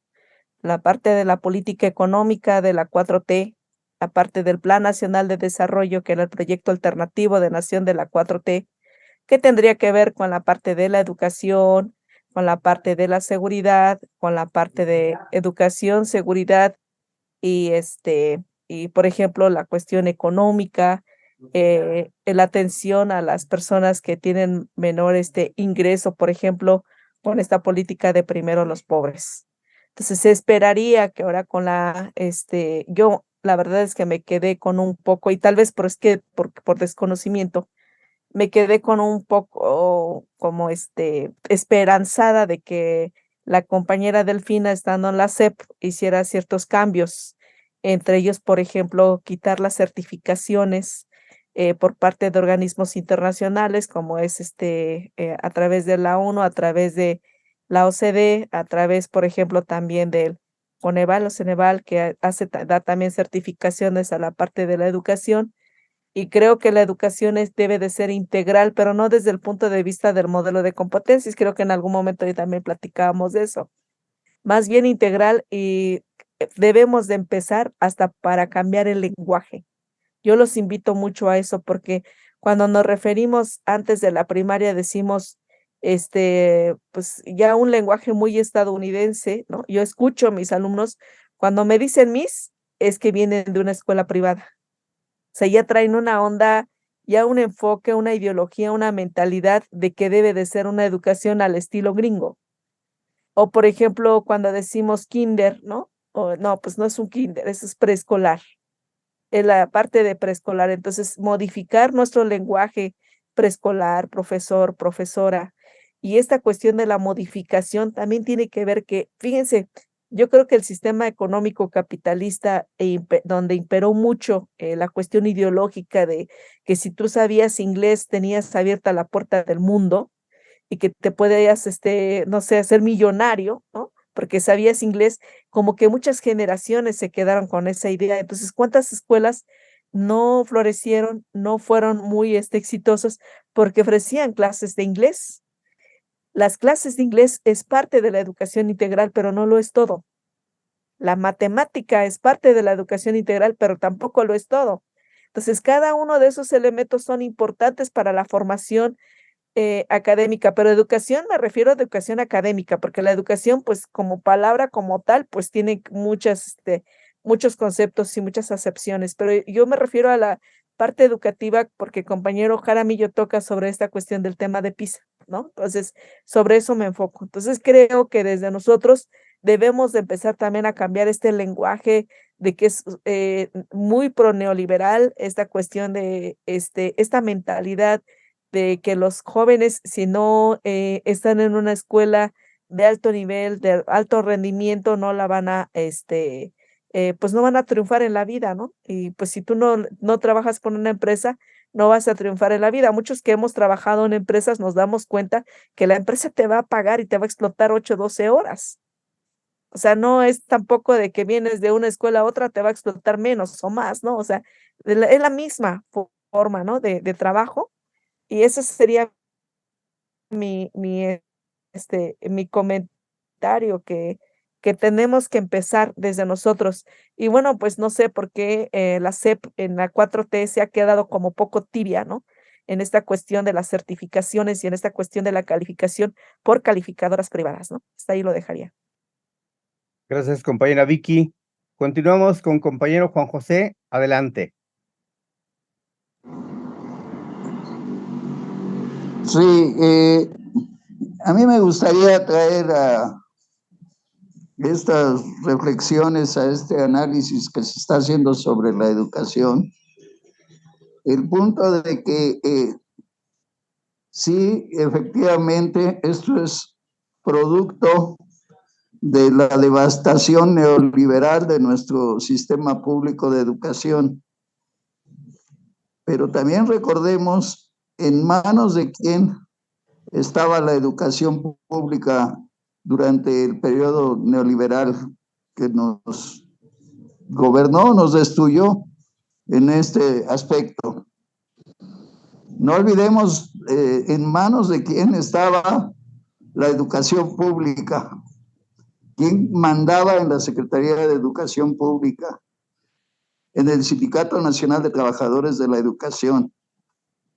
La parte de la política económica de la 4T, la parte del Plan Nacional de Desarrollo, que era el proyecto alternativo de nación de la 4T, que tendría que ver con la parte de la educación, con la parte de la seguridad, con la parte de educación, seguridad y por ejemplo, la cuestión económica, la atención a las personas que tienen menor ingreso, por ejemplo, con esta política de primero los pobres. Entonces, se esperaría que ahora yo la verdad es que me quedé con un poco, y tal vez por desconocimiento, me quedé con un poco como esperanzada de que la compañera Delfina, estando en la SEP, hiciera ciertos cambios, entre ellos, por ejemplo, quitar las certificaciones por parte de organismos internacionales, como es a través de la ONU, a través de la OCDE, a través, por ejemplo, también del Coneval o Ceneval, que da también certificaciones a la parte de la educación. Y creo que la educación debe de ser integral, pero no desde el punto de vista del modelo de competencias. Creo que en algún momento ahí también platicábamos de eso. Más bien integral, y debemos de empezar hasta para cambiar el lenguaje. Yo los invito mucho a eso, porque cuando nos referimos antes de la primaria decimos, pues ya un lenguaje muy estadounidense, ¿no? Yo escucho a mis alumnos cuando me dicen Miss, es que vienen de una escuela privada. O sea, ya traen una onda, ya un enfoque, una ideología, una mentalidad de que debe de ser una educación al estilo gringo. O, por ejemplo, cuando decimos kinder, ¿no? O no, pues no es un kinder, eso es preescolar. Es la parte de preescolar. Entonces, modificar nuestro lenguaje preescolar, profesor, profesora. Y esta cuestión de la modificación también tiene que ver que, fíjense, yo creo que el sistema económico capitalista, donde imperó mucho la cuestión ideológica de que si tú sabías inglés tenías abierta la puerta del mundo y que te podías, no sé, hacer millonario, ¿no? Porque sabías inglés, como que muchas generaciones se quedaron con esa idea. Entonces, ¿cuántas escuelas no florecieron, no fueron muy exitosas porque ofrecían clases de inglés? Las clases de inglés es parte de la educación integral, pero no lo es todo. La matemática es parte de la educación integral, pero tampoco lo es todo. Entonces, cada uno de esos elementos son importantes para la formación académica, pero educación me refiero a educación académica, porque la educación, pues como palabra como tal, pues tiene muchos conceptos y muchas acepciones, pero yo me refiero a la parte educativa porque el compañero Jaramillo toca sobre esta cuestión del tema de PISA, ¿no? Entonces, sobre eso me enfoco. Entonces, creo que desde nosotros debemos de empezar también a cambiar este lenguaje de que es muy pro neoliberal, esta cuestión de esta mentalidad de que los jóvenes, si no están en una escuela de alto nivel, de alto rendimiento, no la van a, pues no van a triunfar en la vida, ¿no? Y pues si tú no trabajas con una empresa, no vas a triunfar en la vida. Muchos que hemos trabajado en empresas nos damos cuenta que la empresa te va a pagar y te va a explotar 8, 12 horas. O sea, no es tampoco de que vienes de una escuela a otra, te va a explotar menos o más, ¿no? O sea, es la misma forma, ¿no? De trabajo. Y ese sería mi comentario, que tenemos que empezar desde nosotros. Y bueno, pues no sé por qué la SEP en la 4T se ha quedado como poco tibia, ¿no? En esta cuestión de las certificaciones y en esta cuestión de la calificación por calificadoras privadas, ¿no? Hasta ahí lo dejaría. Gracias, compañera Vicky. Continuamos con compañero Juan José. Adelante. Sí, a mí me gustaría traer a estas reflexiones, a este análisis que se está haciendo sobre la educación, el punto de que sí, efectivamente, esto es producto de la devastación neoliberal de nuestro sistema público de educación. Pero también recordemos en manos de quién estaba la educación pública durante el periodo neoliberal que nos gobernó, nos destruyó en este aspecto. No olvidemos en manos de quién estaba la educación pública, quién mandaba en la Secretaría de Educación Pública, en el Sindicato Nacional de Trabajadores de la Educación.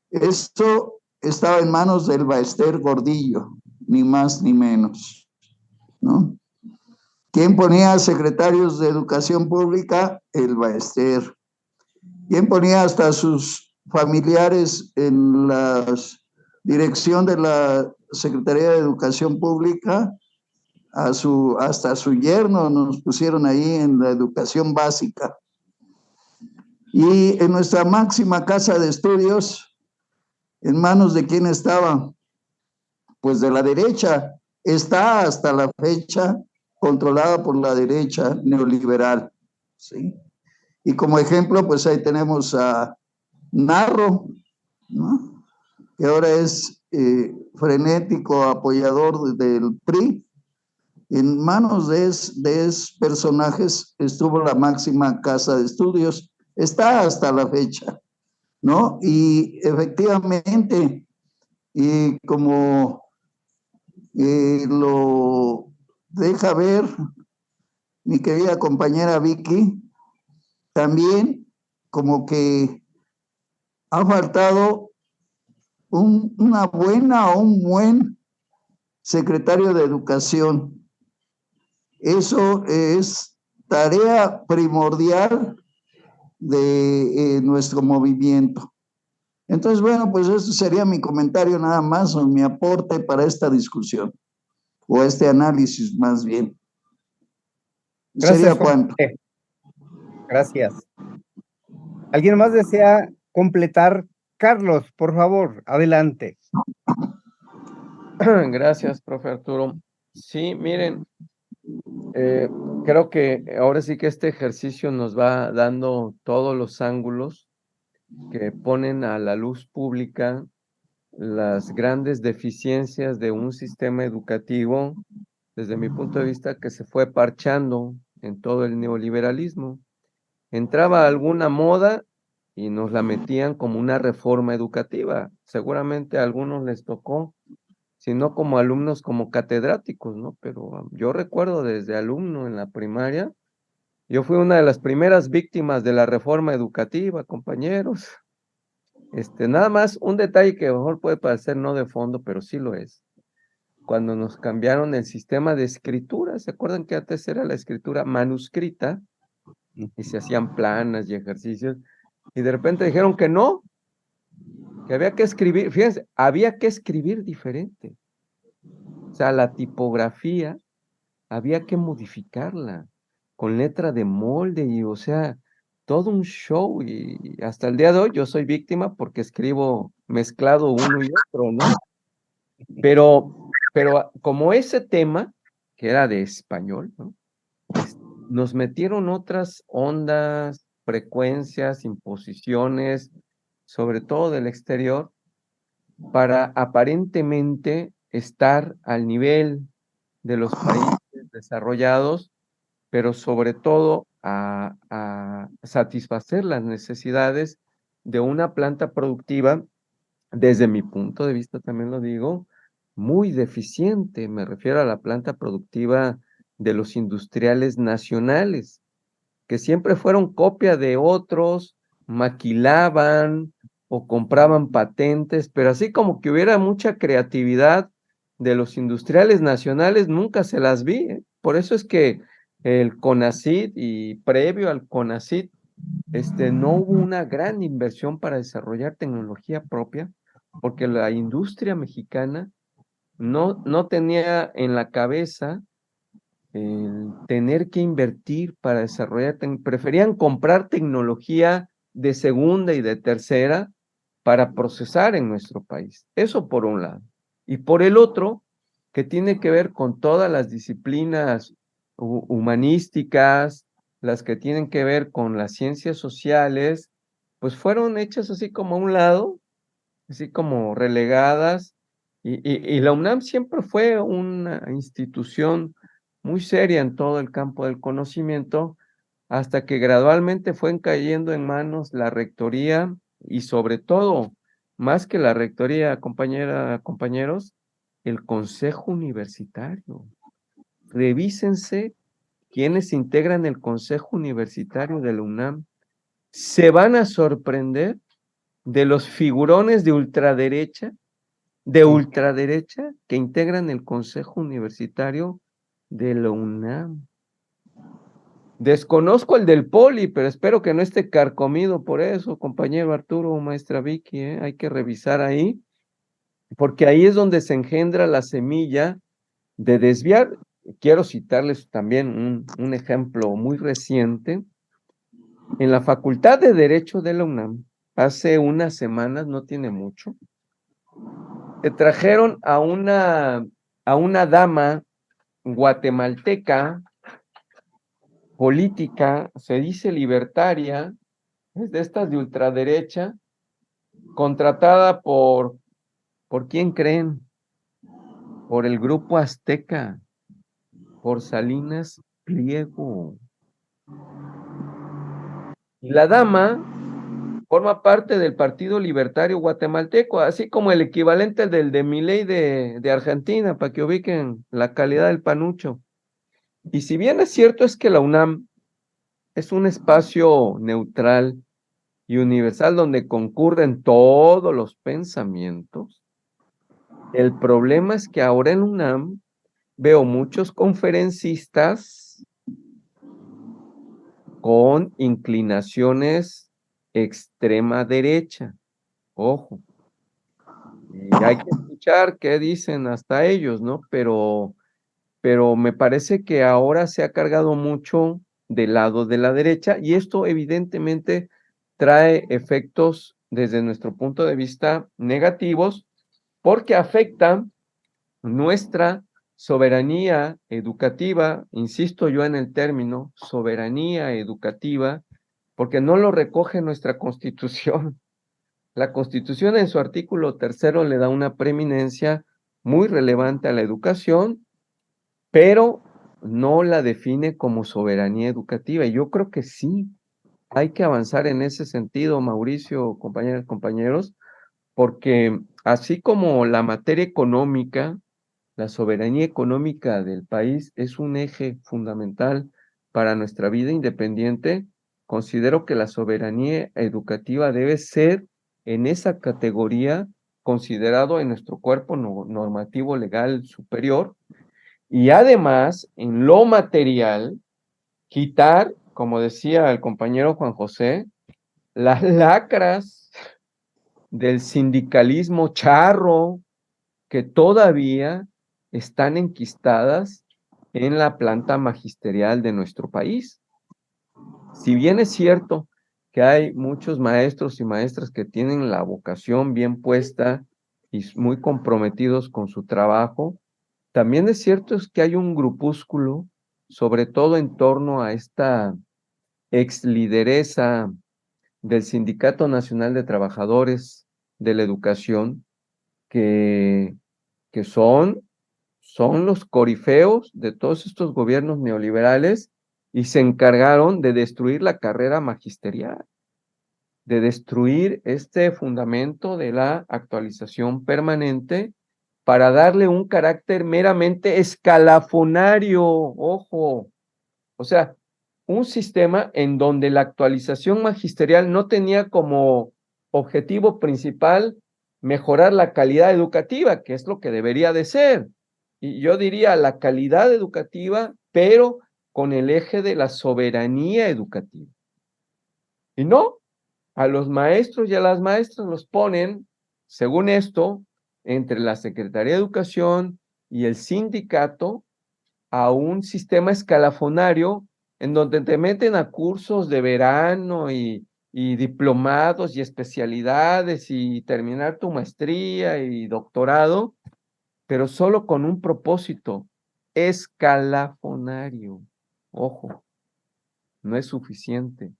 Esto estaba en manos del Baester Gordillo, ni más ni menos, ¿no? ¿Quién ponía secretarios de Educación Pública? El Baester. ¿Quién ponía hasta sus familiares en la dirección de la Secretaría de Educación Pública? Hasta su yerno nos pusieron ahí en la educación básica. Y en nuestra máxima casa de estudios, ¿en manos de quién estaba? Pues de la derecha. Está hasta la fecha controlada por la derecha neoliberal, ¿sí? Y como ejemplo, pues ahí tenemos a Narro, ¿no? Que ahora es frenético apoyador del PRI. En manos de esos personajes estuvo la máxima casa de estudios, está hasta la fecha, ¿no? Y efectivamente, y como lo deja ver mi querida compañera Vicky, también como que ha faltado una buena o un buen secretario de Educación. Eso es tarea primordial de nuestro movimiento. Entonces, bueno, pues eso sería mi comentario nada más, o mi aporte para esta discusión, o este análisis más bien. Gracias, ¿Sería Juan cuánto? José. Gracias. ¿Alguien más desea completar? Carlos, por favor, adelante. Gracias, profe Arturo. Sí, miren, creo que ahora sí que este ejercicio nos va dando todos los ángulos que ponen a la luz pública las grandes deficiencias de un sistema educativo, desde mi punto de vista, que se fue parchando en todo el neoliberalismo. Entraba alguna moda y nos la metían como una reforma educativa. Seguramente a algunos les tocó, si no como alumnos, como catedráticos, ¿no? Pero yo recuerdo desde alumno en la primaria, yo fui una de las primeras víctimas de la reforma educativa, compañeros. Nada más un detalle que a lo mejor puede parecer no de fondo, pero sí lo es. Cuando nos cambiaron el sistema de escritura, ¿se acuerdan que antes era la escritura manuscrita y se hacían planas y ejercicios? Y de repente dijeron que no, que había que escribir, fíjense, había que escribir diferente. O sea, la tipografía había que modificarla con letra de molde y, o sea, todo un show y hasta el día de hoy yo soy víctima porque escribo mezclado uno y otro, ¿no? Pero como ese tema, que era de español, ¿no? Nos metieron otras ondas, frecuencias, imposiciones, sobre todo del exterior, para aparentemente estar al nivel de los países desarrollados, pero sobre todo a satisfacer las necesidades de una planta productiva, desde mi punto de vista también lo digo, muy deficiente. Me refiero a la planta productiva de los industriales nacionales, que siempre fueron copia de otros, maquilaban o compraban patentes, pero así como que hubiera mucha creatividad de los industriales nacionales, nunca se las vi, ¿eh? Por eso es que el CONACYT y previo al CONACYT, no hubo una gran inversión para desarrollar tecnología propia, porque la industria mexicana no tenía en la cabeza el tener que invertir para desarrollar, preferían comprar tecnología de segunda y de tercera para procesar en nuestro país. Eso por un lado. Y por el otro, que tiene que ver con todas las disciplinas humanísticas, las que tienen que ver con las ciencias sociales, pues fueron hechas así como a un lado, así como relegadas, y la UNAM siempre fue una institución muy seria en todo el campo del conocimiento, hasta que gradualmente fue cayendo en manos la rectoría y sobre todo, más que la rectoría, compañeros, el consejo universitario. Revísense quiénes integran el consejo universitario de la UNAM. Se van a sorprender de los figurones de ultraderecha que integran el Consejo Universitario de la UNAM. Desconozco el del Poli, pero espero que no esté carcomido por eso, compañero Arturo o maestra Vicky, ¿eh? Hay que revisar ahí, porque ahí es donde se engendra la semilla de desviar. Quiero citarles también un ejemplo muy reciente. En la Facultad de Derecho de la UNAM, hace unas semanas, no tiene mucho, se trajeron a una dama guatemalteca, política, se dice libertaria, es de estas de ultraderecha, contratada ¿por quién creen? Por el Grupo Azteca, por Salinas Pliego. Y la dama forma parte del Partido Libertario Guatemalteco, así como el equivalente del de Milei de Argentina, para que ubiquen la calidad del panucho. Y si bien es cierto es que la UNAM es un espacio neutral y universal donde concurren todos los pensamientos, el problema es que ahora en UNAM veo muchos conferencistas con inclinaciones extrema derecha. Ojo, y hay que escuchar qué dicen hasta ellos, ¿no? Pero me parece que ahora se ha cargado mucho del lado de la derecha y esto evidentemente trae efectos desde nuestro punto de vista negativos porque afecta nuestra soberanía educativa, insisto yo en el término soberanía educativa, porque no lo recoge nuestra Constitución. La Constitución en su artículo 3 le da una preeminencia muy relevante a la educación, pero no la define como soberanía educativa. Y yo creo que sí, hay que avanzar en ese sentido, Mauricio, compañeras, compañeros, porque así como la materia económica, la soberanía económica del país es un eje fundamental para nuestra vida independiente, considero que la soberanía educativa debe ser en esa categoría considerado en nuestro cuerpo normativo legal superior y además en lo material quitar, como decía el compañero Juan José, las lacras del sindicalismo charro que todavía están enquistadas en la planta magisterial de nuestro país. Si bien es cierto que hay muchos maestros y maestras que tienen la vocación bien puesta y muy comprometidos con su trabajo. También es cierto es que hay un grupúsculo, sobre todo en torno a esta ex lideresa del Sindicato Nacional de Trabajadores de la Educación, que, que son los corifeos de todos estos gobiernos neoliberales y se encargaron de destruir la carrera magisterial, de destruir este fundamento de la actualización permanente para darle un carácter meramente escalafonario, ojo, o sea, un sistema en donde la actualización magisterial no tenía como objetivo principal mejorar la calidad educativa, que es lo que debería de ser. Y yo diría la calidad educativa, pero con el eje de la soberanía educativa. Y no, a los maestros y a las maestras los ponen, según esto, entre la Secretaría de Educación y el sindicato, a un sistema escalafonario en donde te meten a cursos de verano y diplomados y especialidades y terminar tu maestría y doctorado, pero solo con un propósito, escalafonario. Ojo, no es suficiente,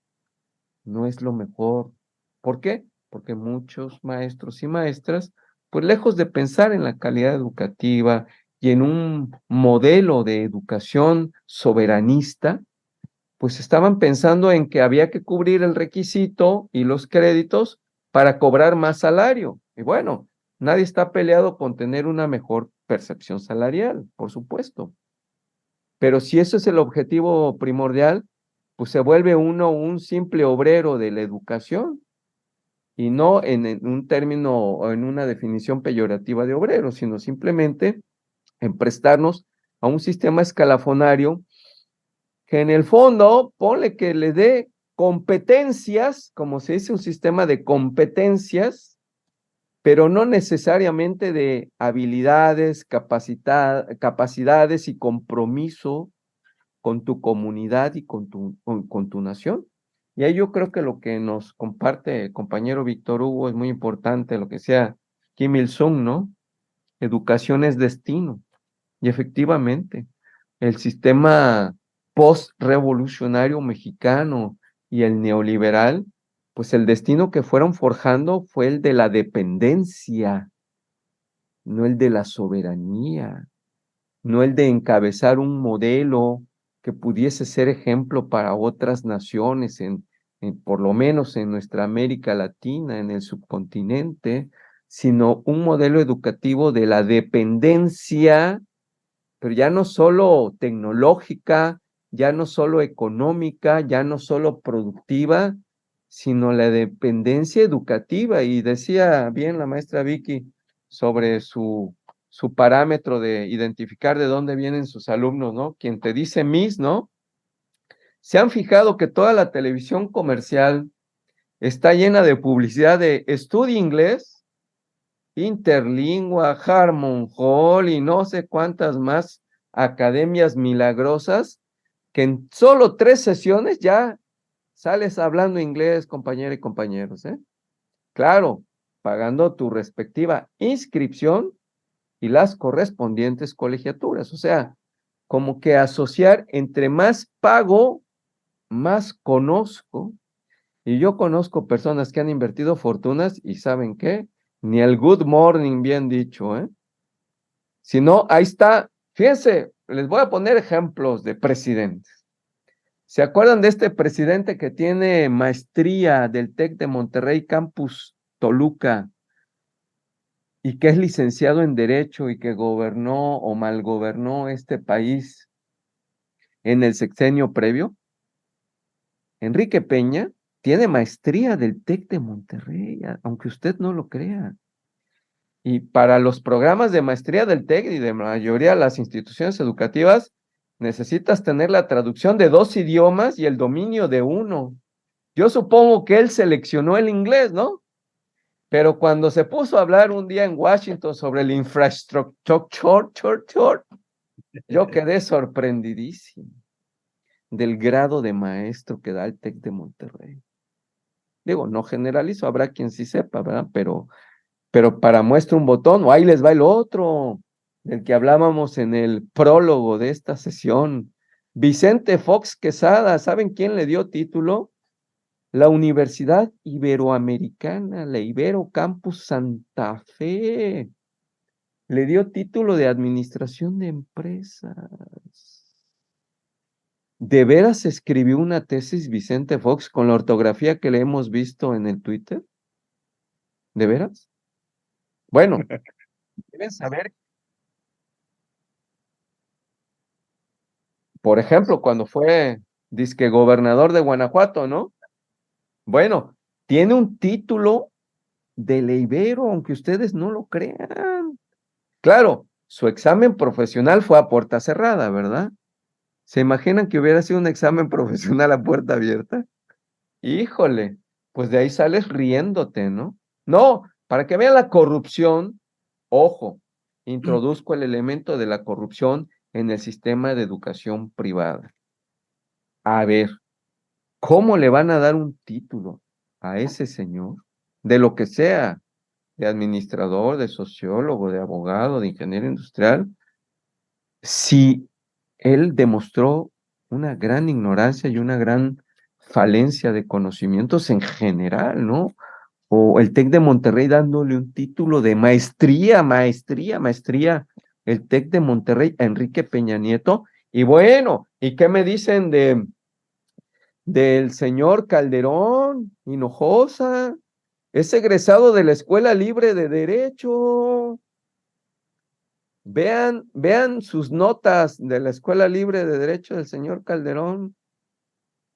no es lo mejor. ¿Por qué? Porque muchos maestros y maestras, pues lejos de pensar en la calidad educativa y en un modelo de educación soberanista, pues estaban pensando en que había que cubrir el requisito y los créditos para cobrar más salario. Y bueno, nadie está peleado con tener una mejor percepción salarial, por supuesto. Pero si ese es el objetivo primordial, pues se vuelve uno un simple obrero de la educación y no en un término o en una definición peyorativa de obrero, sino simplemente en prestarnos a un sistema escalafonario que en el fondo, ponle que le dé competencias, como se dice, un sistema de competencias, pero no necesariamente de habilidades, capacidades y compromiso con tu comunidad y con tu nación. Y ahí yo creo que lo que nos comparte el compañero Víctor Hugo es muy importante, lo que sea Kim Il-sung, ¿no? Educación es destino. Y efectivamente, el sistema post-revolucionario mexicano y el neoliberal, pues el destino que fueron forjando fue el de la dependencia, no el de la soberanía, no el de encabezar un modelo que pudiese ser ejemplo para otras naciones, por lo menos en nuestra América Latina, en el subcontinente, sino un modelo educativo de la dependencia, pero ya no solo tecnológica, ya no solo económica, ya no solo productiva, sino la dependencia educativa. Y decía bien la maestra Vicky sobre su parámetro de identificar de dónde vienen sus alumnos, ¿no? Quien te dice Miss, ¿no? ¿Se han fijado que toda la televisión comercial está llena de publicidad de estudia inglés, Interlingua, Harmon Hall y no sé cuántas más academias milagrosas, que en solo 3 sesiones ya sales hablando inglés, compañera y compañeros, ¿eh? Claro, pagando tu respectiva inscripción y las correspondientes colegiaturas. O sea, como que asociar entre más pago, más conozco. Y yo conozco personas que han invertido fortunas y ¿saben qué? Ni el good morning bien dicho, ¿eh? Si no, ahí está. Fíjense, les voy a poner ejemplos de presidentes. ¿Se acuerdan de este presidente que tiene maestría del TEC de Monterrey, Campus Toluca, y que es licenciado en Derecho y que gobernó o malgobernó este país en el sexenio previo? Enrique Peña tiene maestría del TEC de Monterrey, aunque usted no lo crea. Y para los programas de maestría del TEC y de mayoría de las instituciones educativas, necesitas tener la traducción de 2 idiomas y el dominio de uno. Yo supongo que él seleccionó el inglés, ¿no? Pero cuando se puso a hablar un día en Washington sobre el infrastructure, yo quedé sorprendidísimo del grado de maestro que da el TEC de Monterrey. Digo, no generalizo, habrá quien sí sepa, ¿verdad? Pero para muestra un botón, o ahí les va el otro, del que hablábamos en el prólogo de esta sesión. Vicente Fox Quesada, ¿saben quién le dio título? La Universidad Iberoamericana, la Ibero Campus Santa Fe. Le dio título de Administración de Empresas. ¿De veras escribió una tesis Vicente Fox con la ortografía que le hemos visto en el Twitter? ¿De veras? Bueno, deben saber, por ejemplo, cuando fue disque gobernador de Guanajuato, ¿no? Bueno, tiene un título de la Ibero, aunque ustedes no lo crean. Claro, su examen profesional fue a puerta cerrada, ¿verdad? ¿Se imaginan que hubiera sido un examen profesional a puerta abierta? Híjole, pues de ahí sales riéndote, ¿no? No, para que vean la corrupción, ojo, introduzco el elemento de la corrupción en el sistema de educación privada. A ver, ¿cómo le van a dar un título a ese señor? De lo que sea, de administrador, de sociólogo, de abogado, de ingeniero industrial, si él demostró una gran ignorancia y una gran falencia de conocimientos en general, ¿no? O el TEC de Monterrey dándole un título de maestría, el TEC de Monterrey a Enrique Peña Nieto. Y bueno, ¿y qué me dicen del señor Calderón Hinojosa? Es egresado de la Escuela Libre de Derecho. Vean sus notas de la Escuela Libre de Derecho del señor Calderón.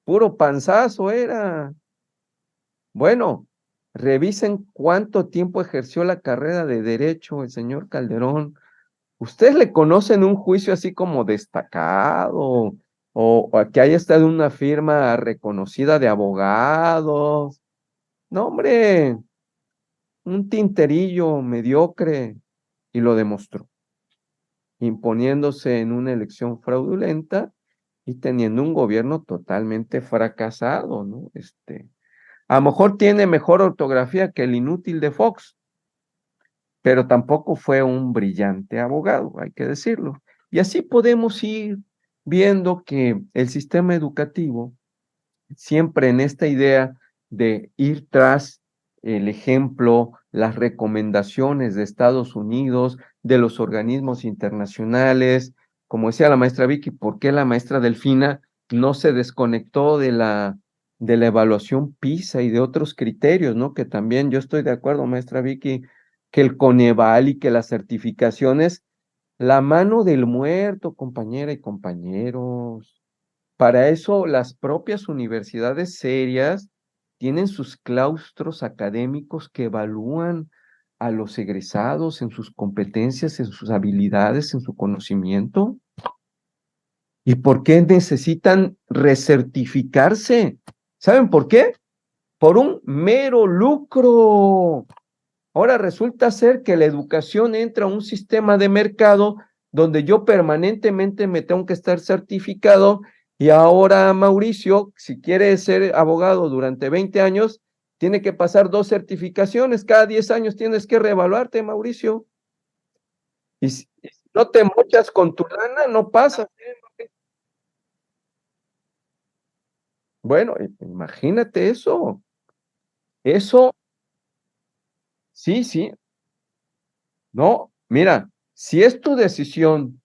Puro panzazo era. Bueno, revisen cuánto tiempo ejerció la carrera de Derecho el señor Calderón. ¿Ustedes le conocen un juicio así como destacado? O a que haya estado en una firma reconocida de abogados? No, hombre, un tinterillo mediocre. Y lo demostró, imponiéndose en una elección fraudulenta y teniendo un gobierno totalmente fracasado, ¿no? A lo mejor tiene mejor ortografía que el inútil de Fox, pero tampoco fue un brillante abogado, hay que decirlo. Y así podemos ir viendo que el sistema educativo, siempre en esta idea de ir tras el ejemplo, las recomendaciones de Estados Unidos, de los organismos internacionales, como decía la maestra Vicky, ¿por qué la maestra Delfina no se desconectó de la evaluación PISA y de otros criterios, ¿no? Que también yo estoy de acuerdo, maestra Vicky, que el Coneval y que las certificaciones, la mano del muerto, compañera y compañeros. Para eso las propias universidades serias tienen sus claustros académicos que evalúan a los egresados en sus competencias, en sus habilidades, en su conocimiento. ¿Y por qué necesitan recertificarse? ¿Saben por qué? Por un mero lucro. Ahora resulta ser que la educación entra a un sistema de mercado donde yo permanentemente me tengo que estar certificado y ahora Mauricio, si quiere ser abogado durante 20 años, tiene que pasar 2 certificaciones, cada 10 años tienes que reevaluarte, Mauricio. Y si no te mochas con tu lana, no pasa. Bueno, imagínate eso. Eso, sí, sí. No, mira, si es tu decisión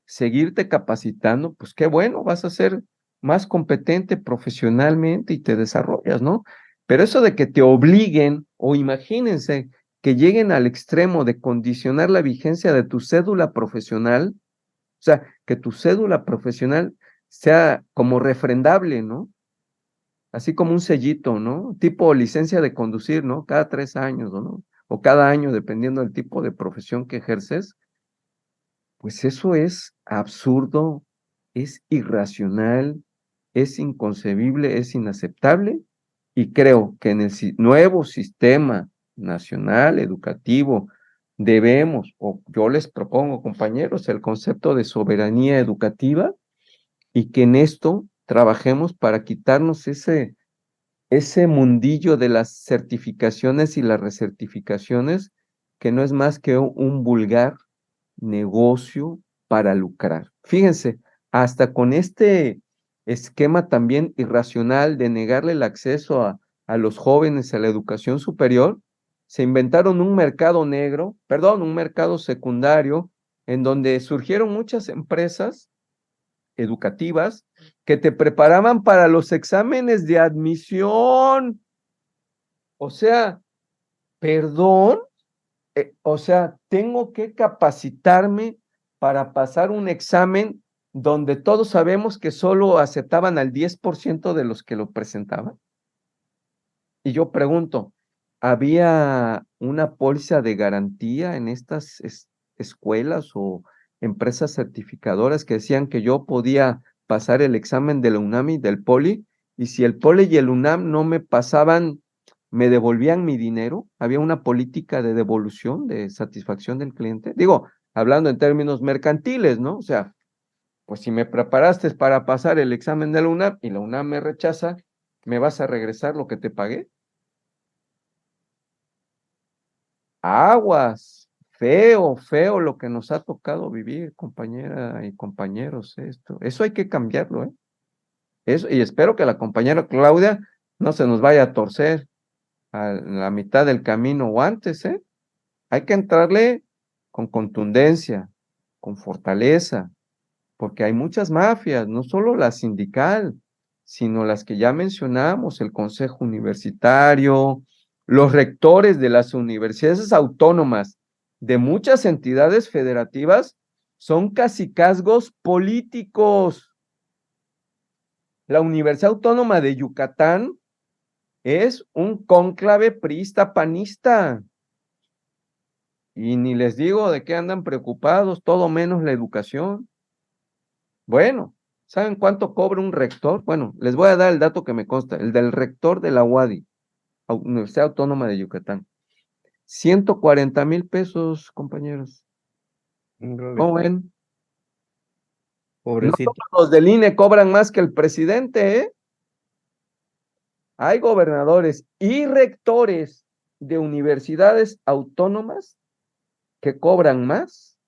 seguirte capacitando, pues qué bueno, vas a ser más competente profesionalmente y te desarrollas, ¿no? Pero eso de que te obliguen, o imagínense que lleguen al extremo de condicionar la vigencia de tu cédula profesional, o sea, que tu cédula profesional sea como refrendable, ¿no? Así como un sellito, ¿no? Tipo licencia de conducir, ¿no? Cada 3 años, ¿no? O cada año, dependiendo del tipo de profesión que ejerces. Pues eso es absurdo, es irracional, es inconcebible, es inaceptable y creo que en el nuevo sistema nacional educativo debemos, o yo les propongo, compañeros, el concepto de soberanía educativa y que en esto trabajemos para quitarnos ese mundillo de las certificaciones y las recertificaciones, que no es más que un vulgar negocio para lucrar. Fíjense, hasta con este esquema también irracional de negarle el acceso a los jóvenes a la educación superior, se inventaron un mercado negro, perdón, un mercado secundario, en donde surgieron muchas empresas educativas que te preparaban para los exámenes de admisión. O sea, perdón, o sea, tengo que capacitarme para pasar un examen donde todos sabemos que solo aceptaban al 10% de los que lo presentaban. Y yo pregunto, ¿había una póliza de garantía en estas escuelas o empresas certificadoras que decían que yo podía pasar el examen de la UNAM y del Poli? Y si el Poli y el UNAM no me pasaban, me devolvían mi dinero. ¿Había una política de devolución, de satisfacción del cliente? Digo, hablando en términos mercantiles, ¿no? O sea, pues si me preparaste para pasar el examen de la UNAM y la UNAM me rechaza, ¿me vas a regresar lo que te pagué? Aguas, feo, feo lo que nos ha tocado vivir, compañera y compañeros, esto. Eso hay que cambiarlo, ¿eh? Eso, y espero que la compañera Claudia no se nos vaya a torcer a la mitad del camino o antes, ¿eh? Hay que entrarle con contundencia, con fortaleza, porque hay muchas mafias, no solo la sindical, sino las que ya mencionamos, el Consejo Universitario, los rectores de las universidades autónomas, de muchas entidades federativas, son cacicazgos políticos. La Universidad Autónoma de Yucatán es un cónclave priista panista. Y ni les digo de qué andan preocupados, todo menos la educación. Bueno, ¿saben cuánto cobra un rector? Bueno, les voy a dar el dato que me consta, el del rector de la UADY, Universidad Autónoma de Yucatán. 140,000 pesos, compañeros. ¿Cómo ven? No Pobrecito. todos los del INE cobran más que el presidente, ¿eh? Hay gobernadores y rectores de universidades autónomas que cobran más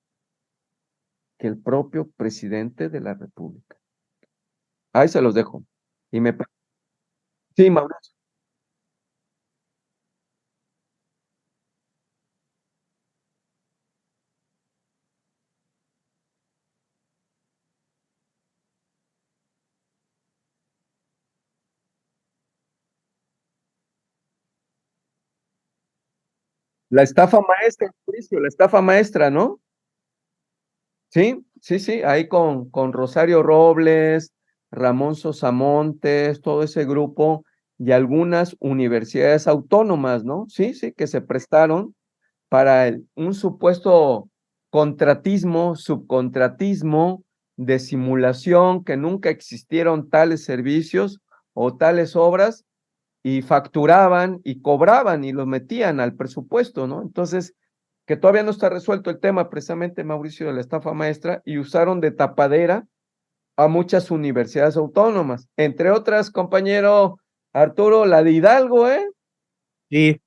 que el propio presidente de la República. Ahí se los dejo. Y me... Sí, Mauricio. La estafa maestra, Mauricio, la estafa maestra, ¿no? Sí, sí, sí, ahí con Rosario Robles, Ramón Sosamontes, todo ese grupo y algunas universidades autónomas, ¿no? Sí, sí, que se prestaron para un supuesto contratismo, subcontratismo, de simulación, que nunca existieron tales servicios o tales obras y facturaban y cobraban y los metían al presupuesto, ¿no? Entonces, que todavía no está resuelto el tema, precisamente, Mauricio, de la estafa maestra, y usaron de tapadera a muchas universidades autónomas, entre otras, compañero Arturo, la de Hidalgo, ¿eh? Sí,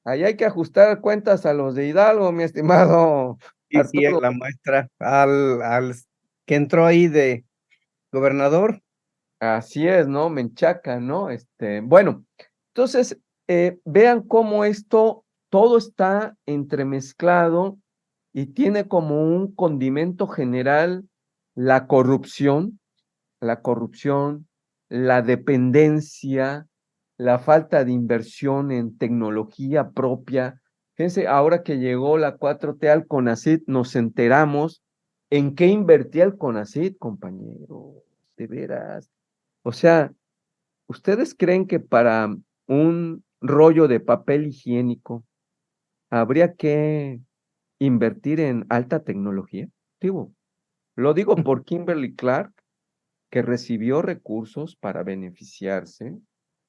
Ahí hay que ajustar cuentas a los de Hidalgo, mi estimado sí, sí, Arturo. la maestra, al que entró ahí de gobernador. Así es, ¿no? Menchaca, ¿no? Bueno, entonces, vean cómo esto, todo está entremezclado y tiene como un condimento general la corrupción, la dependencia, la falta de inversión en tecnología propia. Fíjense, ahora que llegó la 4T al CONACYT, nos enteramos en qué invertía el CONACYT, compañero, de veras. O sea, ¿ustedes creen que para un rollo de papel higiénico habría que invertir en alta tecnología? Digo, lo digo por Kimberly Clark, que recibió recursos para beneficiarse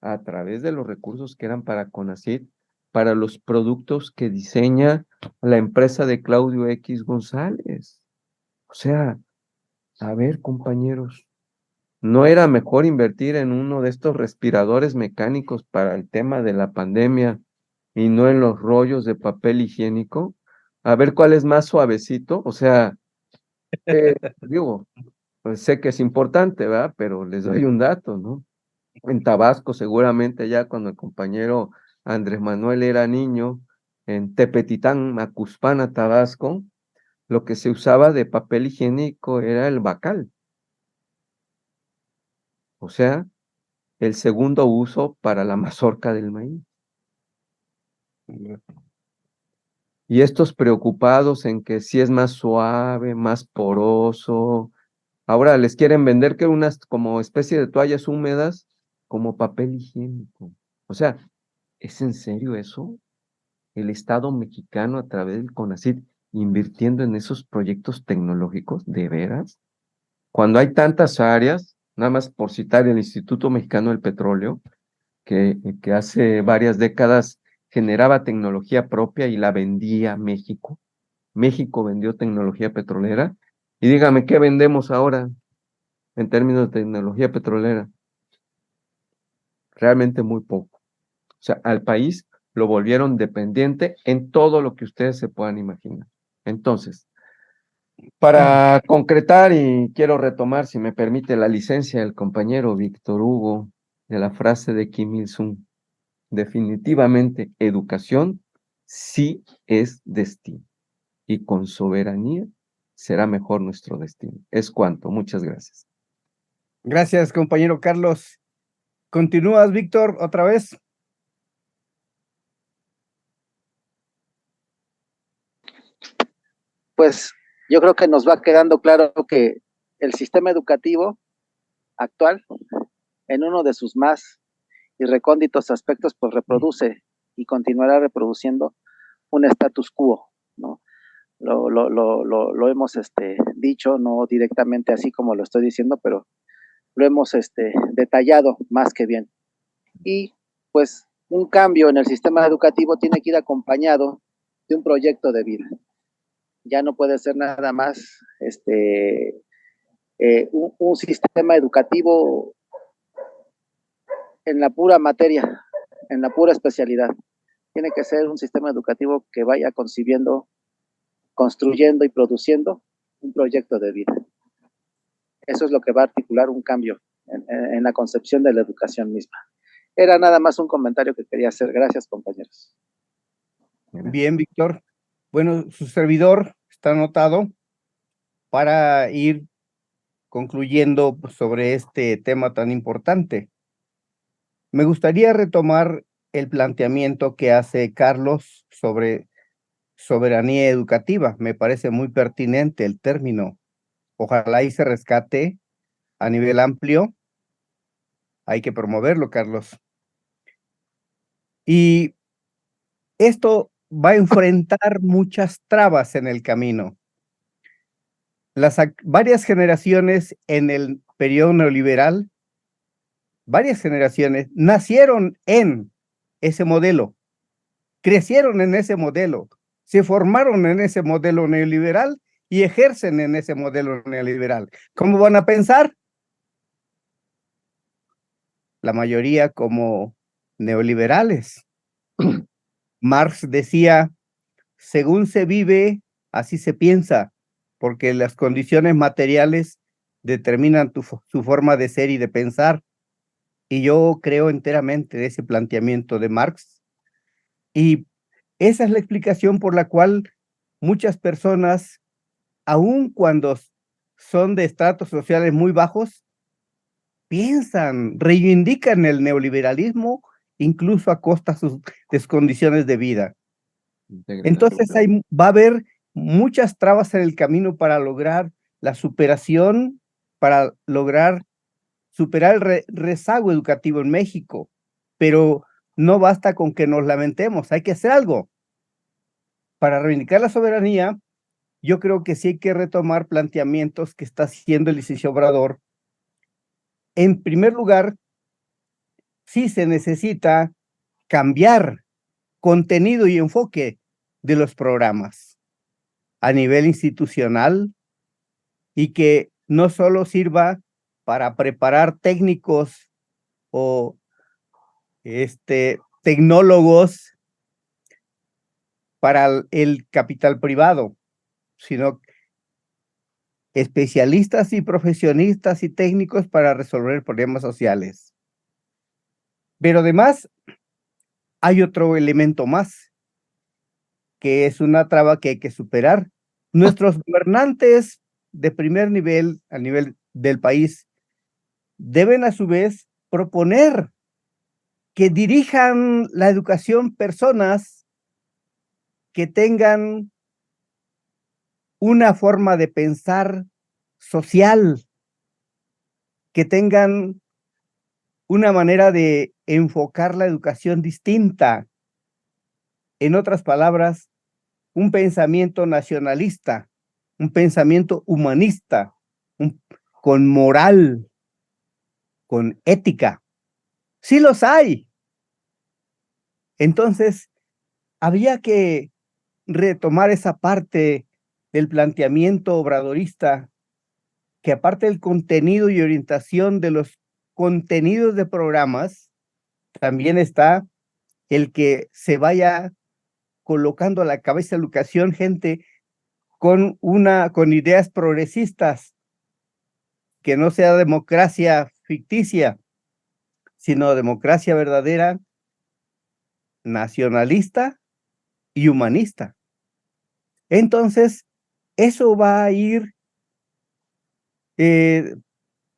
a través de los recursos que eran para CONACYT, para los productos que diseña la empresa de Claudio X González. O sea, a ver, compañeros, ¿No era mejor invertir en uno de estos respiradores mecánicos para el tema de la pandemia y no en los rollos de papel higiénico? A ver cuál es más suavecito. O sea, digo, pues sé que es importante, ¿verdad? Pero les doy un dato, ¿no? En Tabasco, seguramente ya cuando el compañero Andrés Manuel era niño, en Tepetitán, Macuspana, Tabasco, lo que se usaba de papel higiénico era el bacal. O sea, el segundo uso para la mazorca del maíz. Y estos preocupados en que si es más suave, más poroso, ahora les quieren vender que unas como especie de toallas húmedas como papel higiénico. O sea, ¿es en serio eso? El Estado mexicano a través del CONACYT invirtiendo en esos proyectos tecnológicos, ¿de veras? Cuando hay tantas áreas, nada más por citar el Instituto Mexicano del Petróleo, que hace varias décadas generaba tecnología propia y la vendía a México. México vendió tecnología petrolera. Y dígame, ¿qué vendemos ahora en términos de tecnología petrolera? Realmente muy poco. O sea, al país lo volvieron dependiente en todo lo que ustedes se puedan imaginar. Entonces, para concretar, y quiero retomar, si me permite, la licencia del compañero Víctor Hugo, de la frase de Kim Il-sung, definitivamente educación sí es destino, y con soberanía será mejor nuestro destino. Es cuanto. Muchas gracias. Gracias, compañero Carlos. ¿Continúas, Víctor, otra vez? Pues yo creo que nos va quedando claro que el sistema educativo actual, en uno de sus más recónditos aspectos, pues reproduce y continuará reproduciendo un status quo, ¿no? Lo hemos dicho, no directamente así como lo estoy diciendo, pero lo hemos detallado más que bien. Y pues un cambio en el sistema educativo tiene que ir acompañado de un proyecto de vida. Ya no puede ser nada más un sistema educativo en la pura materia, en la pura especialidad. Tiene que ser un sistema educativo que vaya concibiendo, construyendo y produciendo un proyecto de vida. Eso es lo que va a articular un cambio en la concepción de la educación misma. Era nada más un comentario que quería hacer. Gracias, compañeros. Bien, Víctor. Bueno, su servidor está anotado para ir concluyendo sobre este tema tan importante. Me gustaría retomar el planteamiento que hace Carlos sobre soberanía educativa. Me parece muy pertinente el término. Ojalá y se rescate a nivel amplio. Hay que promoverlo, Carlos. Y esto va a enfrentar muchas trabas en el camino. Varias generaciones en el periodo neoliberal, varias generaciones nacieron en ese modelo, crecieron en ese modelo, se formaron en ese modelo neoliberal y ejercen en ese modelo neoliberal. ¿Cómo van a pensar? La mayoría como neoliberales. Marx decía, según se vive, así se piensa, porque las condiciones materiales determinan su forma de ser y de pensar. Y yo creo enteramente de ese planteamiento de Marx. Y esa es la explicación por la cual muchas personas, aun cuando son de estratos sociales muy bajos, piensan, reivindican el neoliberalismo, incluso a costa de sus condiciones de vida. Entonces va a haber muchas trabas en el camino para lograr la superación, para lograr superar el rezago educativo en México, pero no basta con que nos lamentemos, hay que hacer algo. Para reivindicar la soberanía, yo creo que sí hay que retomar planteamientos que está haciendo el licenciado Obrador. En primer lugar, sí se necesita cambiar contenido y enfoque de los programas a nivel institucional y que no solo sirva para preparar técnicos o tecnólogos para el capital privado, sino especialistas y profesionistas y técnicos para resolver problemas sociales. Pero además hay otro elemento más, que es una traba que hay que superar. Nuestros gobernantes de primer nivel, a nivel del país, deben a su vez proponer que dirijan la educación personas que tengan una forma de pensar social, que tengan una manera de enfocar la educación distinta. En otras palabras, un pensamiento nacionalista, un pensamiento humanista, con moral, con ética. Sí los hay. Entonces, había que retomar esa parte del planteamiento obradorista, que aparte del contenido y orientación de los contenidos de programas, también está el que se vaya colocando a la cabeza de la educación gente con ideas progresistas, que no sea democracia ficticia, sino democracia verdadera, nacionalista y humanista. Entonces, eso va a ir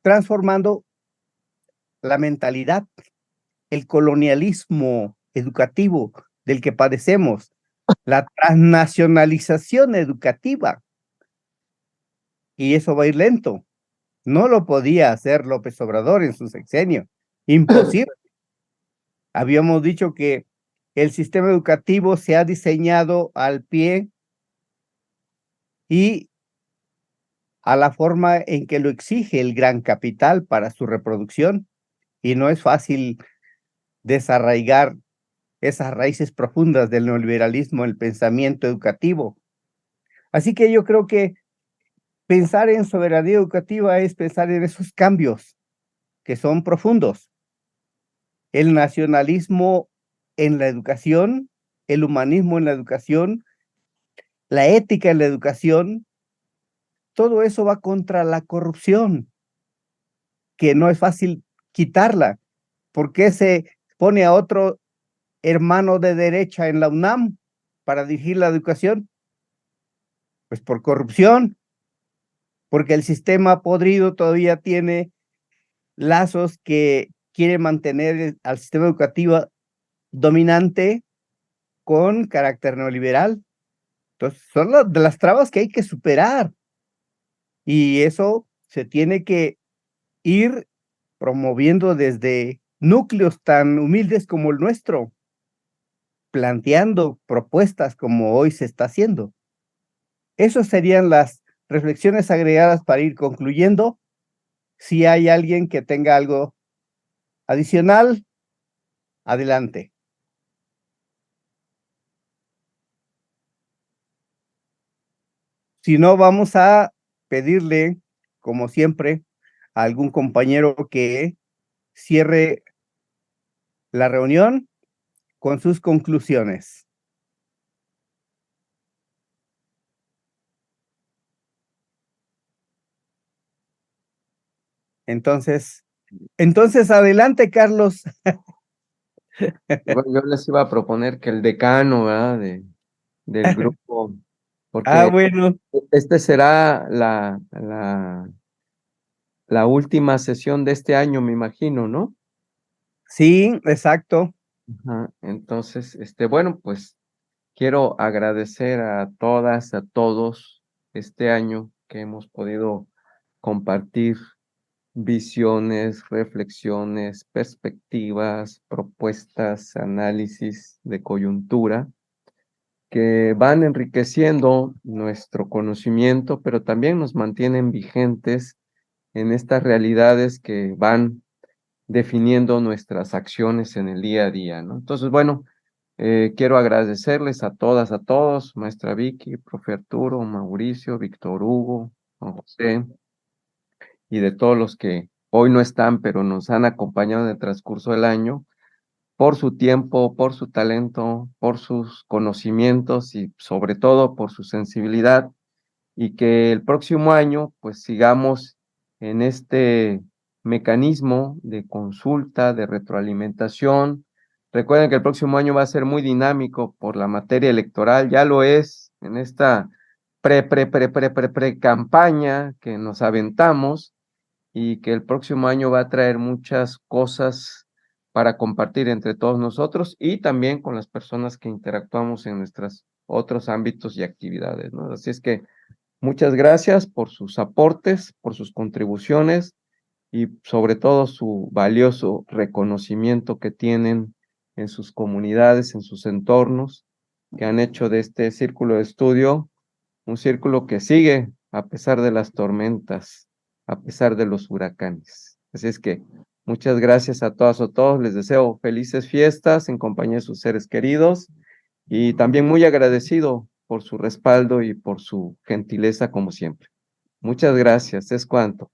transformando la mentalidad, el colonialismo educativo del que padecemos, la transnacionalización educativa. Y eso va a ir lento. No lo podía hacer López Obrador en su sexenio. Imposible. Habíamos dicho que el sistema educativo se ha diseñado al pie y a la forma en que lo exige el gran capital para su reproducción. Y no es fácil desarraigar esas raíces profundas del neoliberalismo en el pensamiento educativo. Así que yo creo que pensar en soberanía educativa es pensar en esos cambios que son profundos. El nacionalismo en la educación, el humanismo en la educación, la ética en la educación, todo eso va contra la corrupción, que no es fácil quitarla. ¿Por qué se pone a otro hermano de derecha en la UNAM para dirigir la educación? Pues por corrupción, porque el sistema podrido todavía tiene lazos que quiere mantener al sistema educativo dominante con carácter neoliberal. Entonces, son de las trabas que hay que superar. Y eso se tiene que ir promoviendo desde núcleos tan humildes como el nuestro, planteando propuestas como hoy se está haciendo. Esas serían las reflexiones agregadas para ir concluyendo. Si hay alguien que tenga algo adicional, adelante. Si no, vamos a pedirle, como siempre, a algún compañero que cierre la reunión con sus conclusiones. Entonces adelante, Carlos. Yo les iba a proponer que el decano, ¿verdad? del grupo, porque Bueno, este será la última sesión de este año, me imagino, ¿no? sí, exacto. Ajá. Entonces, bueno, pues quiero agradecer a todas, a todos este año que hemos podido compartir visiones, reflexiones, perspectivas, propuestas, análisis de coyuntura que van enriqueciendo nuestro conocimiento, pero también nos mantienen vigentes en estas realidades que van definiendo nuestras acciones en el día a día, ¿no? Entonces, bueno, quiero agradecerles a todas, a todos, maestra Vicky, profe Arturo, Mauricio, Víctor Hugo, Juan José, y de todos los que hoy no están, pero nos han acompañado en el transcurso del año, por su tiempo, por su talento, por sus conocimientos y sobre todo por su sensibilidad, y que el próximo año pues sigamos en este mecanismo de consulta, de retroalimentación. Recuerden que el próximo año va a ser muy dinámico por la materia electoral, ya lo es en esta pre-campaña que nos aventamos, y que el próximo año va a traer muchas cosas para compartir entre todos nosotros y también con las personas que interactuamos en nuestros otros ámbitos y actividades, ¿no? Así es que muchas gracias por sus aportes, por sus contribuciones y sobre todo su valioso reconocimiento que tienen en sus comunidades, en sus entornos, que han hecho de este círculo de estudio un círculo que sigue a pesar de las tormentas, a pesar de los huracanes. Así es que muchas gracias a todas o todos. Les deseo felices fiestas en compañía de sus seres queridos y también muy agradecido por su respaldo y por su gentileza como siempre. Muchas gracias. Es cuanto.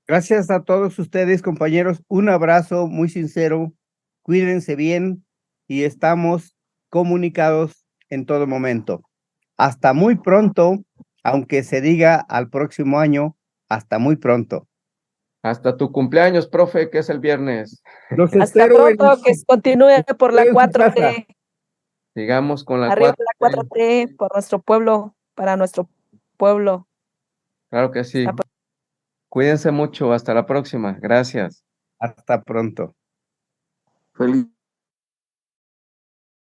Gracias a todos ustedes, compañeros. Un abrazo muy sincero. Cuídense bien y estamos comunicados en todo momento. Hasta muy pronto, aunque se diga al próximo año, hasta muy pronto. Hasta tu cumpleaños, profe, que es el viernes. Los Hasta espero pronto, que continúe por la en su casa. 4T. Sigamos con la Arriba 4T. la 4T, por nuestro pueblo, para nuestro pueblo. Claro que sí. Cuídense mucho. Hasta la próxima. Gracias. Hasta pronto. Feliz